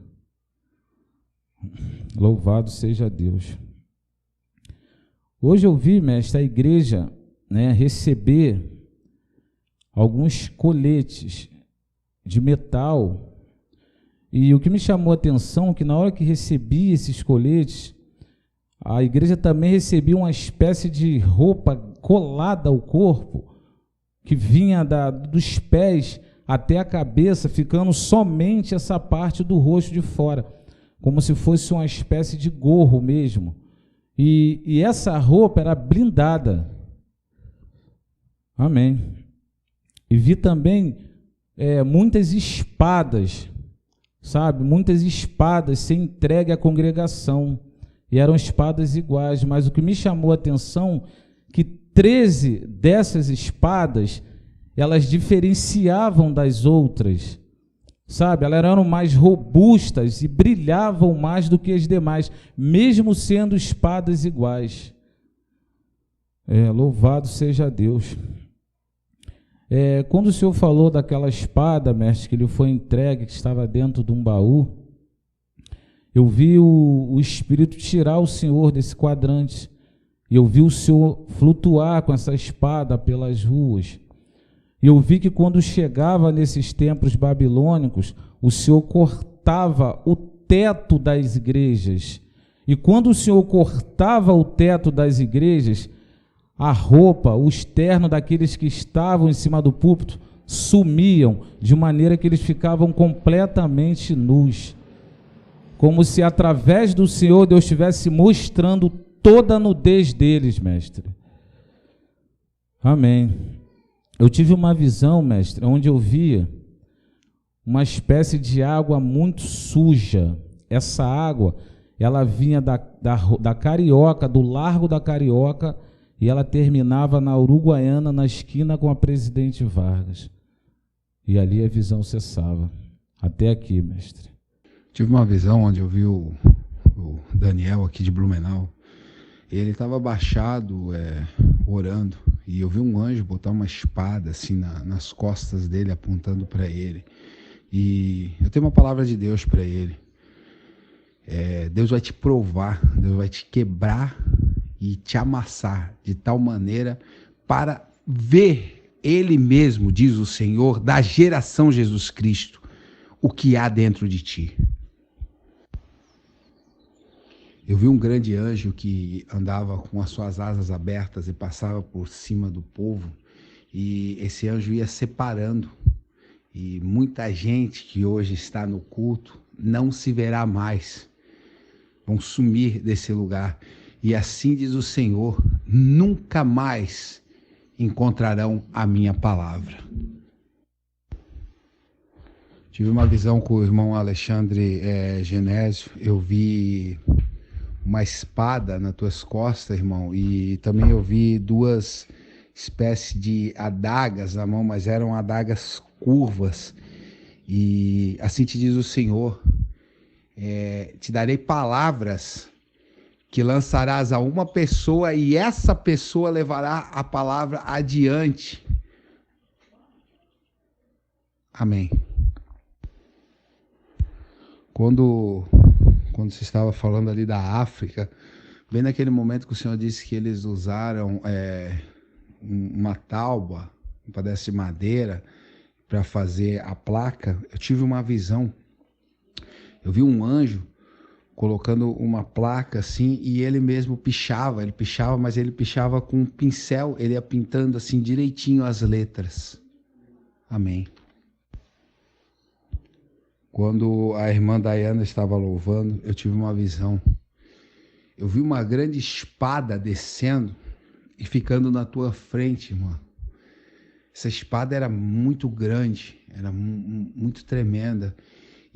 Louvado seja Deus. Hoje eu vi, mestre, a igreja, né, receber alguns coletes de metal, e o que me chamou a atenção é que na hora que recebi esses coletes, a igreja também recebia uma espécie de roupa colada ao corpo, que vinha dos pés até a cabeça, ficando somente essa parte do rosto de fora, como se fosse uma espécie de gorro mesmo, e essa roupa era blindada. Amém. E vi também muitas espadas, sabe? Muitas espadas ser entregue à congregação. E eram espadas iguais, mas o que me chamou a atenção que 13 dessas espadas, elas diferenciavam das outras, sabe? Elas eram mais robustas e brilhavam mais do que as demais, mesmo sendo espadas iguais. Louvado seja Deus. Quando o Senhor falou daquela espada, mestre, que lhe foi entregue, que estava dentro de um baú, eu vi o Espírito tirar o Senhor desse quadrante, e eu vi o Senhor flutuar com essa espada pelas ruas. E eu vi que quando chegava nesses templos babilônicos, o Senhor cortava o teto das igrejas, E quando o Senhor cortava o teto das igrejas, a roupa, o externo daqueles que estavam em cima do púlpito sumiam, de maneira que eles ficavam completamente nus. Como se através do Senhor Deus estivesse mostrando toda a nudez deles, mestre. Amém. Eu tive uma visão, mestre, onde eu via uma espécie de água muito suja. Essa água, ela vinha da Carioca, do Largo da Carioca, e ela terminava na Uruguaiana, na esquina com a Presidente Vargas. E ali a visão cessava. Até aqui, mestre. Tive uma visão onde eu vi o Daniel aqui de Blumenau. Ele estava abaixado, orando. E eu vi um anjo botar uma espada assim nas costas dele, apontando para ele. E eu tenho uma palavra de Deus para ele. Deus vai te provar, Deus vai te quebrar e te amassar de tal maneira para ver Ele mesmo, diz o Senhor, da geração Jesus Cristo, o que há dentro de ti. Eu vi um grande anjo que andava com as suas asas abertas e passava por cima do povo, e esse anjo ia separando, e muita gente que hoje está no culto não se verá mais, vão sumir desse lugar. E assim diz o Senhor, nunca mais encontrarão a minha palavra. Tive uma visão com o irmão Alexandre Genésio. Eu vi uma espada nas tuas costas, irmão, e também eu vi duas espécies de adagas na mão, mas eram adagas curvas. E assim te diz o Senhor, te darei palavras que lançarás a uma pessoa, e essa pessoa levará a palavra adiante. Amém. Quando você estava falando ali da África, bem naquele momento que o Senhor disse que eles usaram uma tauba, um pedaço de madeira, para fazer a placa, eu tive uma visão. Eu vi um anjo colocando uma placa assim, e ele mesmo pichava, mas ele pichava com um pincel, ele ia pintando assim direitinho as letras. Amém. Quando a irmã Dayana estava louvando, eu tive uma visão. Eu vi uma grande espada descendo e ficando na tua frente, irmã. Essa espada era muito grande, era muito tremenda.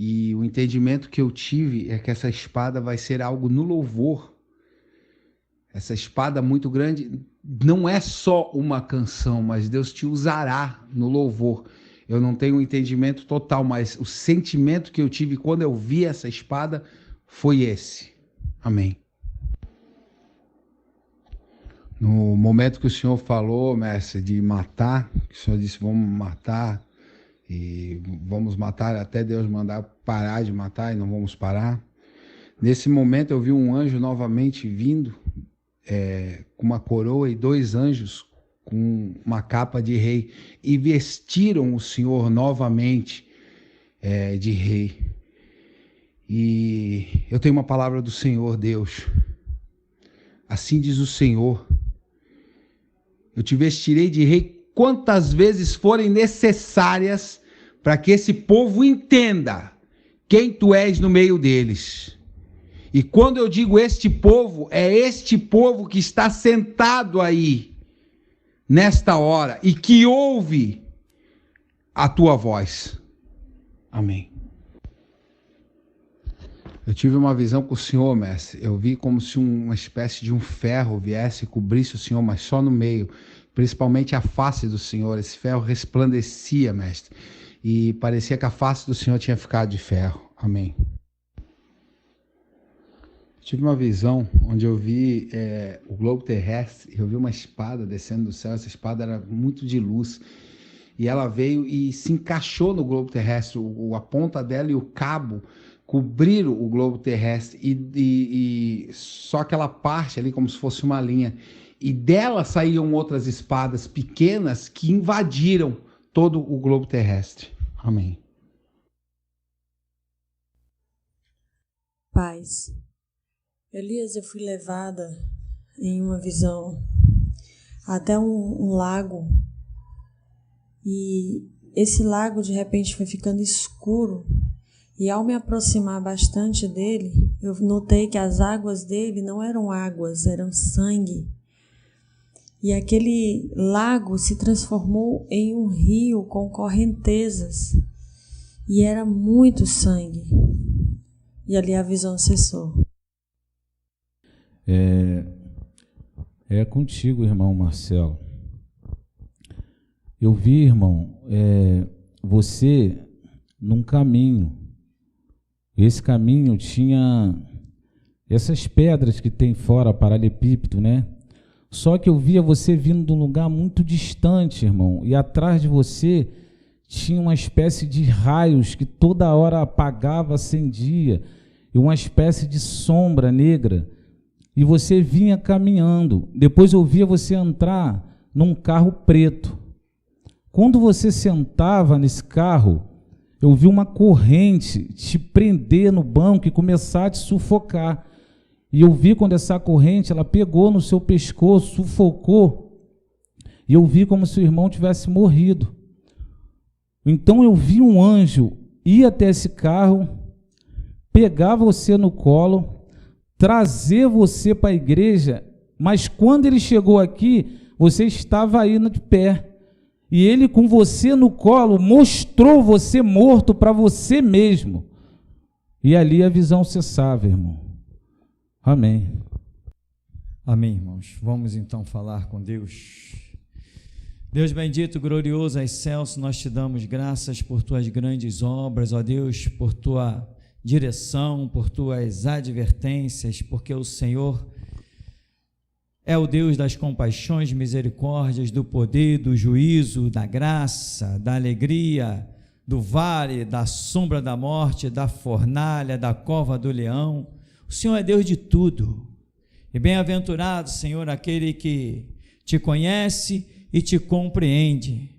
E o entendimento que eu tive é que essa espada vai ser algo no louvor. Essa espada muito grande não é só uma canção, mas Deus te usará no louvor. Eu não tenho um entendimento total, mas o sentimento que eu tive quando eu vi essa espada foi esse. Amém. No momento que o Senhor falou, mestre, de matar, que o Senhor disse, vamos matar, e vamos matar até Deus mandar parar de matar, e não vamos parar. Nesse momento eu vi um anjo novamente vindo, com uma coroa, e dois anjos com uma capa de rei, e vestiram o Senhor novamente de rei. E eu tenho uma palavra do Senhor, Deus. Assim diz o Senhor, eu te vestirei de rei quantas vezes forem necessárias, para que esse povo entenda quem tu és no meio deles. E quando eu digo este povo, é este povo que está sentado aí, nesta hora, e que ouve a tua voz. Amém. Eu tive uma visão com o Senhor, mestre. Eu vi como se uma espécie de um ferro viesse e cobrisse o Senhor, mas só no meio, principalmente a face do Senhor. Esse ferro resplandecia, mestre, e parecia que a face do Senhor tinha ficado de ferro. Amém. Tive uma visão onde eu vi o globo terrestre, eu vi uma espada descendo do céu. Essa espada era muito de luz, e ela veio e se encaixou no globo terrestre. A ponta dela e o cabo cobriram o globo terrestre, e só aquela parte ali como se fosse uma linha, e dela saíam outras espadas pequenas que invadiram todo o globo terrestre. Amém. Paz. Elias, eu fui levada em uma visão até um lago, e esse lago de repente foi ficando escuro, e ao me aproximar bastante dele, eu notei que as águas dele não eram águas, eram sangue. E aquele lago se transformou em um rio com correntezas, e era muito sangue. E ali a visão cessou. É contigo, irmão Marcelo. Eu vi, irmão, você num caminho. Esse caminho tinha essas pedras que tem fora, paralelepípedo, né? Só que eu via você vindo de um lugar muito distante, irmão, e atrás de você tinha uma espécie de raios que toda hora apagava, acendia, e uma espécie de sombra negra, e você vinha caminhando. Depois eu via você entrar num carro preto. Quando você sentava nesse carro, eu vi uma corrente te prender no banco e começar a te sufocar. E eu vi quando essa corrente, ela pegou no seu pescoço, sufocou, e eu vi como se o irmão tivesse morrido. Então eu vi um anjo ir até esse carro, pegar você no colo, trazer você para a igreja, mas quando ele chegou aqui, você estava aí de pé. E ele, com você no colo, mostrou você morto para você mesmo. E ali a visão cessava, irmão. Amém. Amém, irmãos. Vamos então falar com Deus. Deus bendito, glorioso, excelso, nós te damos graças por tuas grandes obras, ó Deus, por tua direção, por tuas advertências, porque o Senhor é o Deus das compaixões, misericórdias, do poder, do juízo, da graça, da alegria, do vale, da sombra da morte, da fornalha, da cova do leão. O Senhor é Deus de tudo. E bem-aventurado, Senhor, aquele que te conhece e te compreende.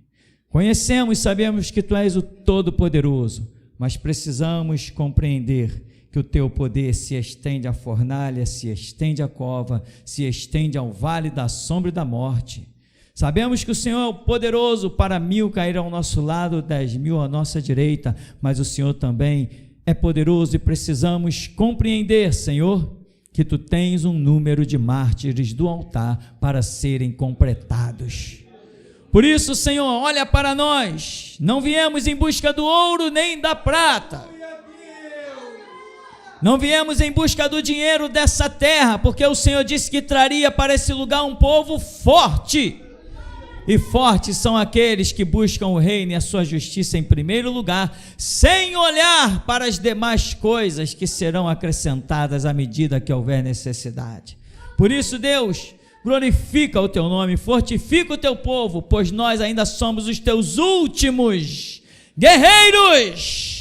Conhecemos e sabemos que Tu és o Todo-Poderoso, mas precisamos compreender que o Teu poder se estende à fornalha, se estende à cova, se estende ao vale da sombra e da morte. Sabemos que o Senhor é o poderoso, para 1000 cair ao nosso lado, 10.000 à nossa direita, mas o Senhor também é poderoso e precisamos compreender, Senhor, que Tu tens um número de mártires do altar para serem completados. Por isso, Senhor, olha para nós, não viemos em busca do ouro nem da prata, não viemos em busca do dinheiro dessa terra, porque o Senhor disse que traria para esse lugar um povo forte, e fortes são aqueles que buscam o reino e a sua justiça em primeiro lugar, sem olhar para as demais coisas que serão acrescentadas à medida que houver necessidade. Por isso, Deus, glorifica o Teu nome, fortifica o Teu povo, pois nós ainda somos os Teus últimos guerreiros.